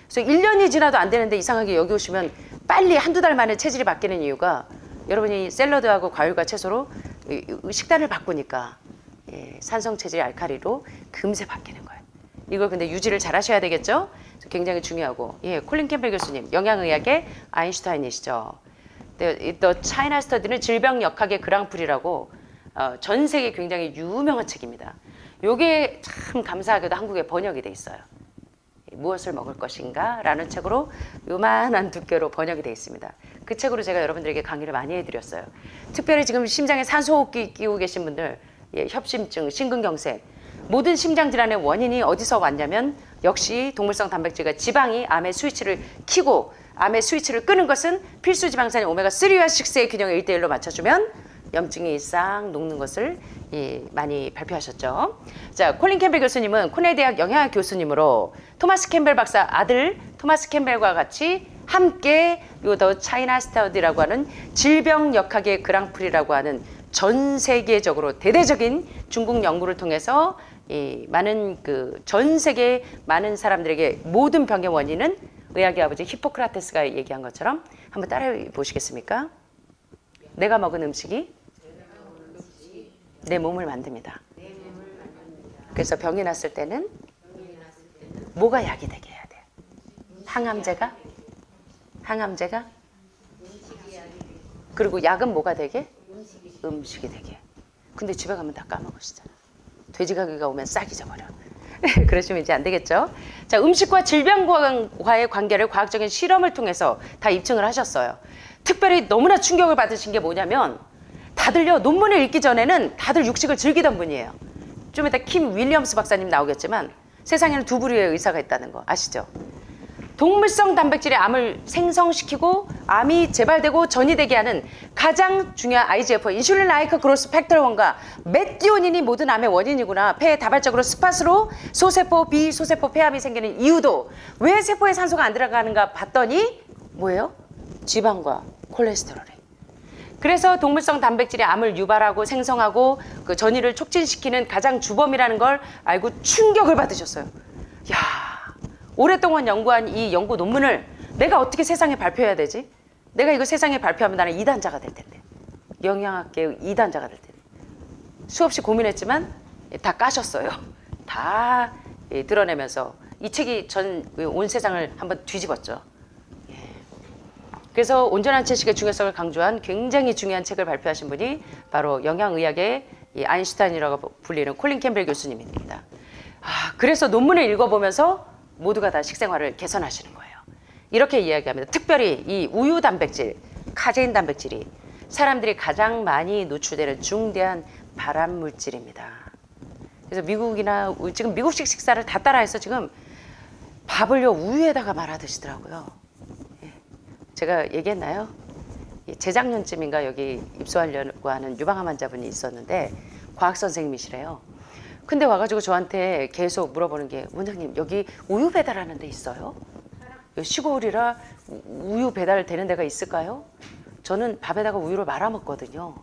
그래서 1년이 지나도 안 되는데 이상하게 여기 오시면 빨리 한두 달 만에 체질이 바뀌는 이유가 여러분이 샐러드하고 과일과 채소로 식단을 바꾸니까 산성 체질이 알칼리로 금세 바뀌는 거예요. 이걸 근데 유지를 잘 하셔야 되겠죠? 굉장히 중요하고. 콜린 캠벨 교수님, 영양의학의 아인슈타인이시죠. The China Study는 질병 역학의 그랑프리라고 전 세계 굉장히 유명한 책입니다. 요게 참 감사하게도 한국에 번역이 돼 있어요. 무엇을 먹을 것인가? 라는 책으로 요만한 두께로 번역이 돼 있습니다. 그 책으로 제가 여러분들에게 강의를 많이 해드렸어요. 특별히 지금 심장에 산소호흡기 끼고 계신 분들, 협심증, 심근경색, 모든 심장질환의 원인이 어디서 왔냐면 역시 동물성 단백질과 지방이 암의 스위치를 켜고 암의 스위치를 끄는 것은 필수 지방산인 오메가3와 6의 균형을 1대1로 맞춰주면 염증이 싹 녹는 것을 많이 발표하셨죠. 자, 콜린 캠벨 교수님은 코넬 대학 영양학 교수님으로 토마스 캠벨 박사 아들 토마스 캠벨과 같이 함께 더 차이나 스터디라고 하는 질병 역학의 그랑프리라고 하는 전 세계적으로 대대적인 중국 연구를 통해서 많은 전 세계 많은 사람들에게 모든 병의 원인은 의학의 아버지 히포크라테스가 얘기한 것처럼 한번 따라해 보시겠습니까? 내가 먹은 음식이 내 몸을 만듭니다. 그래서 병이 났을 때는 뭐가 약이 되게 해야 돼요? 항암제가? 그리고 약은 뭐가 되게? 음식이 되게. 근데 집에 가면 다 까먹으시잖아. 돼지가게가 오면 싹 잊어버려. 그러시면 이제 안 되겠죠? 자, 음식과 질병과의 관계를 과학적인 실험을 통해서 다 입증을 하셨어요. 특별히 너무나 충격을 받으신 게 뭐냐면 다들요, 논문을 읽기 전에는 다들 육식을 즐기던 분이에요. 좀 이따 킴 윌리엄스 박사님 나오겠지만 세상에는 두 부류의 의사가 있다는 거 아시죠? 동물성 단백질이 암을 생성시키고 암이 재발되고 전이되게 하는 가장 중요한 IGF, 인슐린 라이크 그로스 팩터 1과 메티오닌이 모든 암의 원인이구나. 폐에 다발적으로 스팟으로 소세포, 비소세포 폐암이 생기는 이유도 왜 세포에 산소가 안 들어가는가 봤더니 뭐예요? 지방과 콜레스테롤이. 그래서 동물성 단백질이 암을 유발하고 생성하고 그 전이를 촉진시키는 가장 주범이라는 걸 알고 충격을 받으셨어요. 야, 오랫동안 연구한 이 연구 논문을 내가 어떻게 세상에 발표해야 되지? 내가 이거 세상에 발표하면 나는 이단자가 될 텐데. 영양학계의 이단자가 될 텐데. 수없이 고민했지만 다 까셨어요. 다 드러내면서 이 책이 온 세상을 한번 뒤집었죠. 그래서 온전한 채식의 중요성을 강조한 굉장히 중요한 책을 발표하신 분이 바로 영양의학의 아인슈타인이라고 불리는 콜린 캠벨 교수님입니다. 그래서 논문을 읽어보면서 모두가 다 식생활을 개선하시는 거예요. 이렇게 이야기합니다. 특별히 이 우유 단백질, 카제인 단백질이 사람들이 가장 많이 노출되는 중대한 발암 물질입니다. 그래서 미국이나 지금 미국식 식사를 다 따라해서 지금 밥을요 우유에다가 말아 드시더라고요. 제가 얘기했나요? 재작년쯤인가 여기 입소하려고 하는 유방암 환자분이 있었는데 과학 선생님이시래요. 근데 와가지고 저한테 계속 물어보는 게 원장님 여기 우유 배달하는 데 있어요? 시골이라 우유 배달되는 데가 있을까요? 저는 밥에다가 우유를 말아 먹거든요.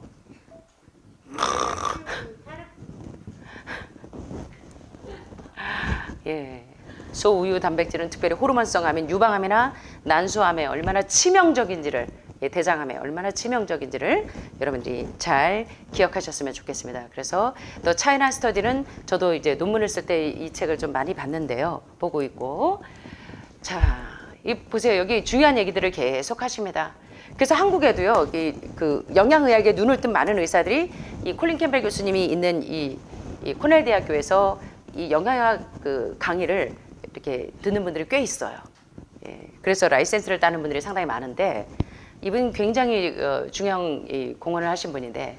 예. 소우유 단백질은 특별히 호르몬성 암인 유방암이나 난소암에 얼마나 치명적인지를 대장암에 얼마나 치명적인지를 여러분들이 잘 기억하셨으면 좋겠습니다. 그래서 더 차이나 스터디는 저도 이제 논문을 쓸 때 이 책을 좀 많이 봤는데요. 보고 있고 자, 보세요. 여기 중요한 얘기들을 계속 하십니다. 그래서 한국에도요. 그 영양의학에 눈을 뜬 많은 의사들이 이 콜린 캠벨 교수님이 있는 이 코넬 대학교에서 이 영양학 그 강의를 이렇게 듣는 분들이 꽤 있어요. 예, 그래서 라이센스를 따는 분들이 상당히 많은데 이분 굉장히 중요한 공헌을 하신 분인데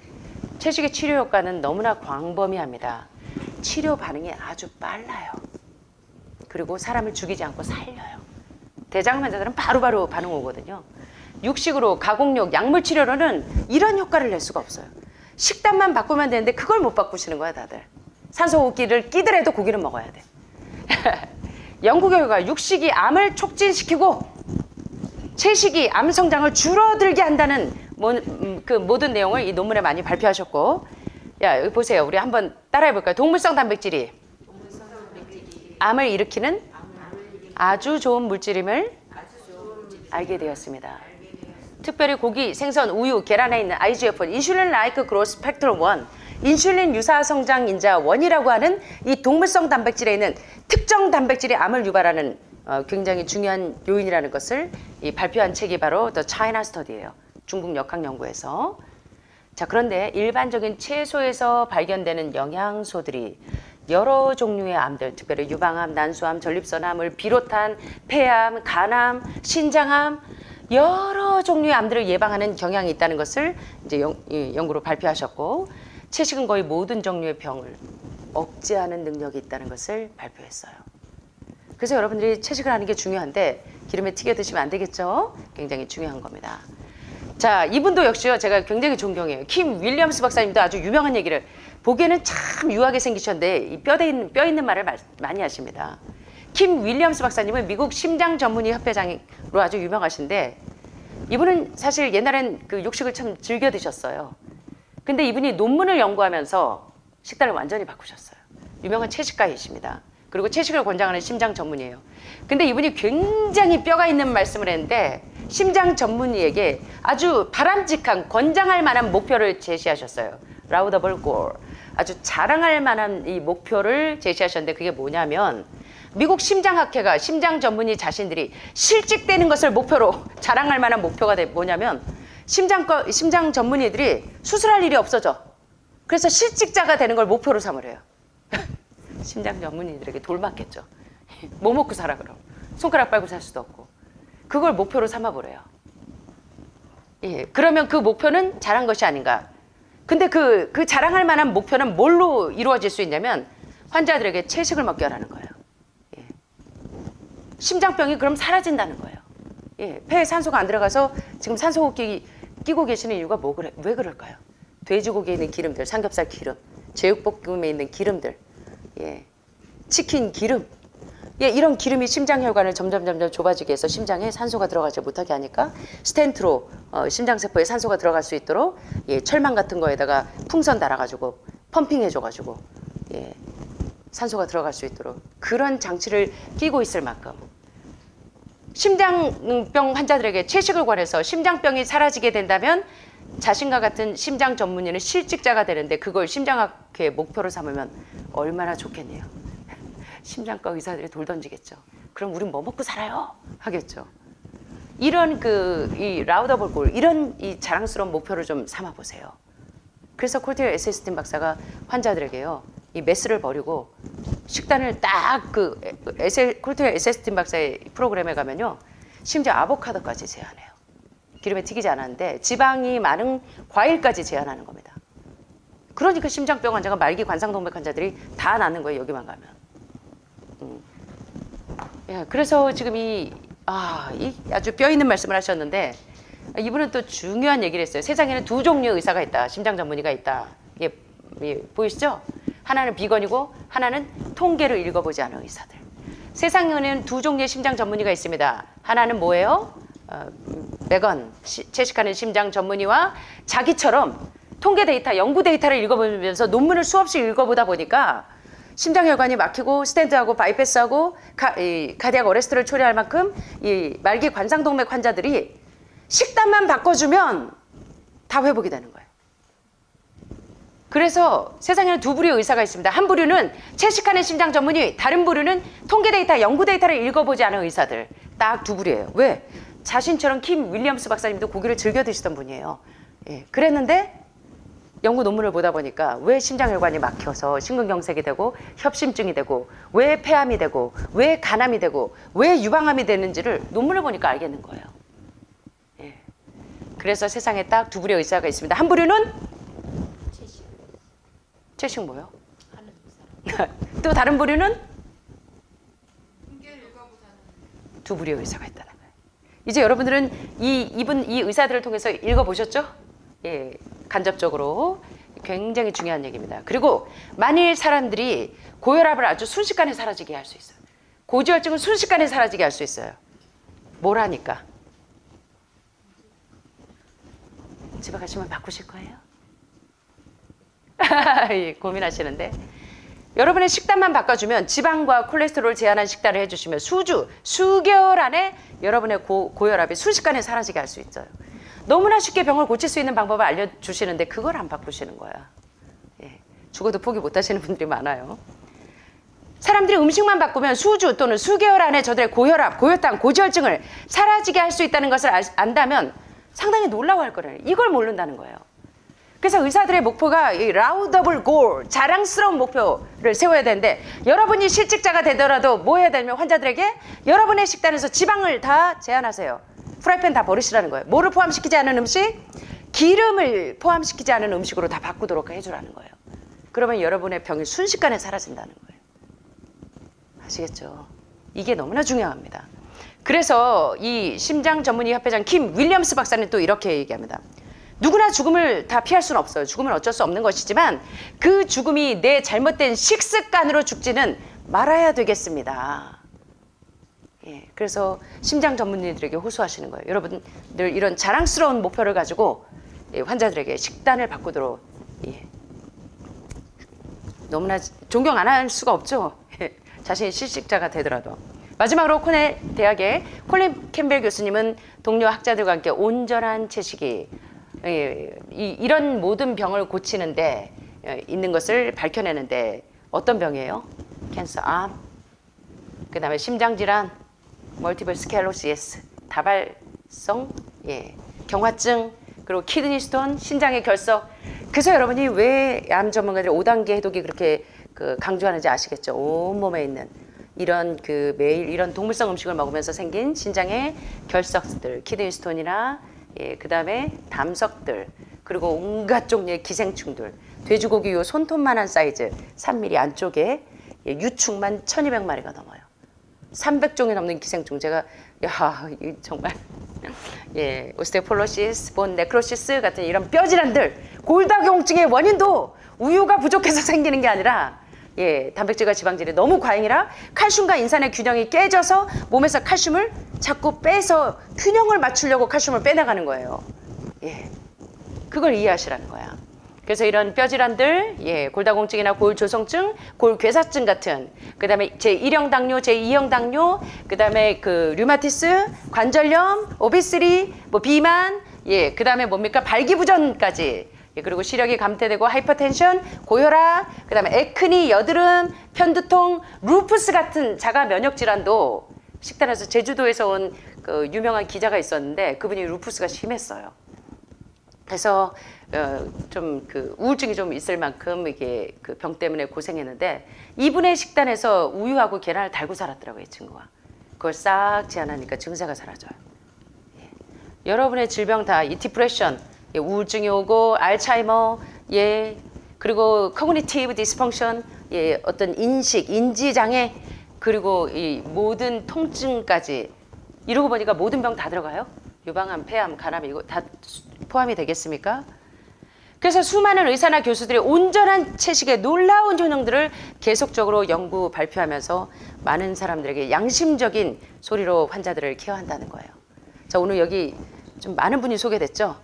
채식의 치료 효과는 너무나 광범위합니다. 치료 반응이 아주 빨라요. 그리고 사람을 죽이지 않고 살려요. 대장암 환자들은 바로바로 반응 오거든요. 육식으로 가공육, 약물 치료로는 이런 효과를 낼 수가 없어요. 식단만 바꾸면 되는데 그걸 못 바꾸시는 거야 다들. 산소호흡기를 끼더라도 고기는 먹어야 돼. 연구 결과 육식이 암을 촉진시키고 채식이 암 성장을 줄어들게 한다는 그 모든 내용을 이 논문에 많이 발표하셨고, 야 여기 보세요. 우리 한번 따라해 볼까요? 동물성 단백질이 암을 일으키는 아주 좋은 물질임을 알게 되었습니다. 특별히 고기, 생선, 우유, 계란에 있는 IGF, 인슐린 라이크 그로스 팩터 1, 인슐린 유사 성장 인자 1이라고 하는 이 동물성 단백질에 있는 특정 단백질이 암을 유발하는 굉장히 중요한 요인이라는 것을 발표한 책이 바로 The China Study예요. 중국 역학연구에서. 자, 그런데 일반적인 채소에서 발견되는 영양소들이 여러 종류의 암들, 특별히 유방암, 난수암, 전립선암을 비롯한 폐암, 간암, 신장암 여러 종류의 암들을 예방하는 경향이 있다는 것을 이제 연구로 발표하셨고, 채식은 거의 모든 종류의 병을 억제하는 능력이 있다는 것을 발표했어요. 그래서 여러분들이 채식을 하는 게 중요한데 기름에 튀겨 드시면 안 되겠죠? 굉장히 중요한 겁니다. 자, 이분도 역시요, 제가 굉장히 존경해요. 킴 윌리엄스 박사님도 아주 유명한 얘기를, 보기에는 참 유하게 생기셨는데 이 뼈 있는 말을 많이 하십니다. 킴 윌리엄스 박사님은 미국 심장 전문의 협회장으로 아주 유명하신데, 이분은 사실 옛날엔 그 육식을 참 즐겨 드셨어요. 근데 이분이 논문을 연구하면서 식단을 완전히 바꾸셨어요. 유명한 채식가이십니다. 그리고 채식을 권장하는 심장 전문의예요. 근데 이분이 굉장히 뼈가 있는 말씀을 했는데, 심장 전문의에게 아주 바람직한 권장할 만한 목표를 제시하셨어요. 라우더블 골. 아주 자랑할 만한 이 목표를 제시하셨는데, 그게 뭐냐면 미국 심장학회가 심장 전문의 자신들이 실직되는 것을 목표로 자랑할 만한 목표가 뭐냐면, 심장 전문의들이 수술할 일이 없어져. 그래서 실직자가 되는 걸 목표로 삼으래요. 심장 전문의들에게 돌 맞겠죠. 뭐 먹고 살아 그럼. 손가락 빨고 살 수도 없고. 그걸 목표로 삼아보래요. 예, 그러면 그 목표는 잘한 것이 아닌가. 근데 그 자랑할 만한 목표는 뭘로 이루어질 수 있냐면 환자들에게 채식을 먹게 하라는 거예요. 예. 심장병이 그럼 사라진다는 거예요. 예, 폐에 산소가 안 들어가서 지금 산소호흡기 끼고 계시는 이유가 왜 그럴까요? 돼지고기에 있는 기름들, 삼겹살 기름, 제육볶음에 있는 기름들, 예, 치킨 기름, 예, 이런 기름이 심장혈관을 점점 좁아지게 해서 심장에 산소가 들어가지 못하게 하니까 스텐트로 심장세포에 산소가 들어갈 수 있도록, 예, 철망 같은 거에다가 풍선 달아가지고 펌핑해줘가지고, 예, 산소가 들어갈 수 있도록 그런 장치를 끼고 있을 만큼 심장병 환자들에게 채식을 권해서 심장병이 사라지게 된다면 자신과 같은 심장 전문의는 실직자가 되는데, 그걸 심장학회의 목표로 삼으면 얼마나 좋겠네요. 심장과 의사들이 돌 던지겠죠. 그럼 우린 뭐 먹고 살아요? 하겠죠. 이런 이 라우더볼 골, 이런 이 자랑스러운 목표를 좀 삼아 보세요. 그래서 콜테일 에세스틴 박사가 환자들에게요, 이 메스를 버리고 식단을 딱 콜테일 에세스틴 박사의 프로그램에 가면요, 심지어 아보카도까지 제한해요. 기름에 튀기지 않았는데 지방이 많은 과일까지 제한하는 겁니다. 그러니까 심장병 환자가 말기 관상동맥 환자들이 다 낫는 거예요, 여기만 가면. 예, 그래서 지금 이 아주 뼈 있는 말씀을 하셨는데, 이분은 또 중요한 얘기를 했어요. 세상에는 두 종류의 의사가 있다. 심장 전문의가 있다. 이게 보이시죠? 하나는 비건이고 하나는 통계를 읽어보지 않은 의사들. 세상에는 두 종류의 심장 전문의가 있습니다. 하나는 뭐예요? 매건, 채식하는 심장 전문의와 자기처럼 통계 데이터, 연구 데이터를 읽어보면서 논문을 수없이 읽어보다 보니까 심장혈관이 막히고 스텐트하고 바이패스하고 카디악 어레스트를 초래할 만큼 이 말기 관상동맥 환자들이 식단만 바꿔주면 다 회복이 되는 거예요. 그래서 세상에는 두 부류의 의사가 있습니다. 한 부류는 채식하는 심장 전문의, 다른 부류는 통계 데이터, 연구 데이터를 읽어보지 않은 의사들. 딱 두 부류예요. 왜? 자신처럼 킴 윌리엄스 박사님도 고기를 즐겨 드시던 분이에요. 예, 그랬는데 연구 논문을 보다 보니까 왜 심장혈관이 막혀서 심근경색이 되고 협심증이 되고 왜 폐암이 되고 왜 간암이 되고 왜 유방암이 되는지를 논문을 보니까 알겠는 거예요. 예. 그래서 세상에 딱 두 부류의 의사가 있습니다. 한 부류는 채식 뭐요? 또 다른 부류는 두 부류의 의사가 있다는 거예요. 이제 여러분들은 이 의사들을 통해서 읽어보셨죠? 예, 간접적으로 굉장히 중요한 얘기입니다. 그리고 만일 사람들이 고혈압을 아주 순식간에 사라지게 할 수 있어요. 고지혈증을 순식간에 사라지게 할 수 있어요. 뭘 하니까? 집에 가시면 바꾸실 거예요? 고민하시는데, 여러분의 식단만 바꿔주면, 지방과 콜레스테롤을 제한한 식단을 해주시면 수개월 안에 여러분의 고혈압이 순식간에 사라지게 할 수 있어요. 너무나 쉽게 병을 고칠 수 있는 방법을 알려주시는데 그걸 안 바꾸시는 거야. 예, 죽어도 포기 못 하시는 분들이 많아요. 사람들이 음식만 바꾸면 수주 또는 수개월 안에 저들의 고혈압, 고혈당, 고지혈증을 사라지게 할 수 있다는 것을 안다면 상당히 놀라워할 거라요. 이걸 모른다는 거예요. 그래서 의사들의 목표가 이 라우더블 골, 자랑스러운 목표를 세워야 되는데 여러분이 실직자가 되더라도 뭐 해야 되냐면 환자들에게 여러분의 식단에서 지방을 다 제한하세요. 프라이팬 다 버리시라는 거예요. 뭐를 포함시키지 않은 음식? 기름을 포함시키지 않은 음식으로 다 바꾸도록 해주라는 거예요. 그러면 여러분의 병이 순식간에 사라진다는 거예요. 아시겠죠? 이게 너무나 중요합니다. 그래서 이 심장 전문의 협회장 김 윌리엄스 박사는 또 이렇게 얘기합니다. 누구나 죽음을 다 피할 수는 없어요. 죽음은 어쩔 수 없는 것이지만 그 죽음이 내 잘못된 식습관으로 죽지는 말아야 되겠습니다. 예, 그래서 심장 전문의들에게 호소하시는 거예요. 여러분들 이런 자랑스러운 목표를 가지고 환자들에게 식단을 바꾸도록 너무나 존경 안 할 수가 없죠. 자신이 실직자가 되더라도. 마지막으로 코넬 대학의 콜린 캠벨 교수님은 동료 학자들과 함께 온전한 채식이 이런 모든 병을 고치는데 있는 것을 밝혀내는데 어떤 병이에요? 캔서, 암, 그 다음에 심장질환, 멀티플 스클로시스, 다발성, 경화증, 그리고 키드니 스톤, 신장의 결석. 그래서 여러분이 왜 암 전문가들이 5단계 해독이 그렇게 강조하는지 아시겠죠? 온몸에 있는 이런 매일 이런 동물성 음식을 먹으면서 생긴 신장의 결석들, 키드니 스톤이나 그 다음에 담석들, 그리고 온갖 종류의 기생충들, 돼지고기 요 손톱만한 사이즈 3mm 안쪽에 유충만 1200마리가 넘어요. 300종이 넘는 기생충. 제가 정말 오스테오폴로시스, 본 네크로시스 같은 이런 뼈질환들, 골다공증의 원인도 우유가 부족해서 생기는 게 아니라 단백질과 지방질이 너무 과잉이라 칼슘과 인산의 균형이 깨져서 몸에서 칼슘을 자꾸 빼서 균형을 맞추려고 칼슘을 빼나가는 거예요. 그걸 이해하시라는 거야. 그래서 이런 뼈질환들, 골다공증이나 골조성증, 골괴사증 같은, 그 다음에 제1형 당뇨, 제2형 당뇨, 그 다음에 류마티스, 관절염, 오베시티, 비만, 그 다음에 뭡니까? 발기부전까지. 그리고 시력이 감퇴되고 하이퍼텐션, 고혈압, 그 다음에 에크니, 여드름, 편두통, 루푸스 같은 자가 면역 질환도 식단에서 제주도에서 온 유명한 기자가 있었는데 그분이 루푸스가 심했어요. 그래서 좀 우울증이 좀 있을 만큼 이게 병 때문에 고생했는데 이분의 식단에서 우유하고 계란을 달고 살았더라고요, 이 친구가. 그걸 싹 제한하니까 증세가 사라져요. 여러분의 질병 다 이 디프레션, 우울증이 오고 알츠하이머, 그리고 커그니티브 디스펑션, 어떤 인식, 인지 장애, 그리고 이 모든 통증까지 이러고 보니까 모든 병 다 들어가요. 유방암, 폐암, 간암 이거 다 포함이 되겠습니까? 그래서 수많은 의사나 교수들이 온전한 채식의 놀라운 효능들을 계속적으로 연구 발표하면서 많은 사람들에게 양심적인 소리로 환자들을 케어한다는 거예요. 자, 오늘 여기 좀 많은 분이 소개됐죠.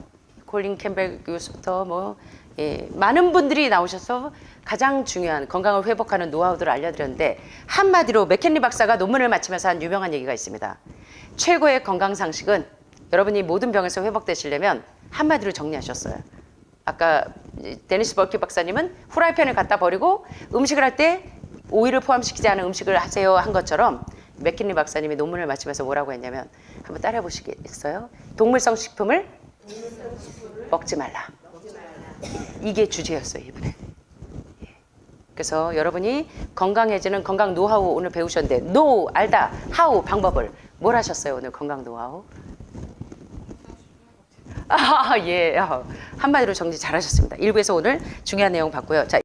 콜린 캠벨 교수부터 많은 분들이 나오셔서 가장 중요한 건강을 회복하는 노하우들을 알려드렸는데 한마디로 맥켄리 박사가 논문을 마치면서 한 유명한 얘기가 있습니다. 최고의 건강 상식은 여러분이 모든 병에서 회복되시려면 한마디로 정리하셨어요. 아까 데니스 벌키 박사님은 후라이팬을 갖다 버리고 음식을 할 때 오일을 포함시키지 않은 음식을 하세요 한 것처럼 맥킨리 박사님이 논문을 마치면서 뭐라고 했냐면 한번 따라해 보시겠어요? 동물성 식품을 먹지 말라. 이게 주제였어요, 이번에. 그래서 여러분이 건강해지는 건강 노하우 오늘 배우셨는데 알다, 하우 방법을 뭘 하셨어요, 오늘 건강 노하우? 한마디로 정리 잘하셨습니다. 1부에서 오늘 중요한 내용 봤고요. 자,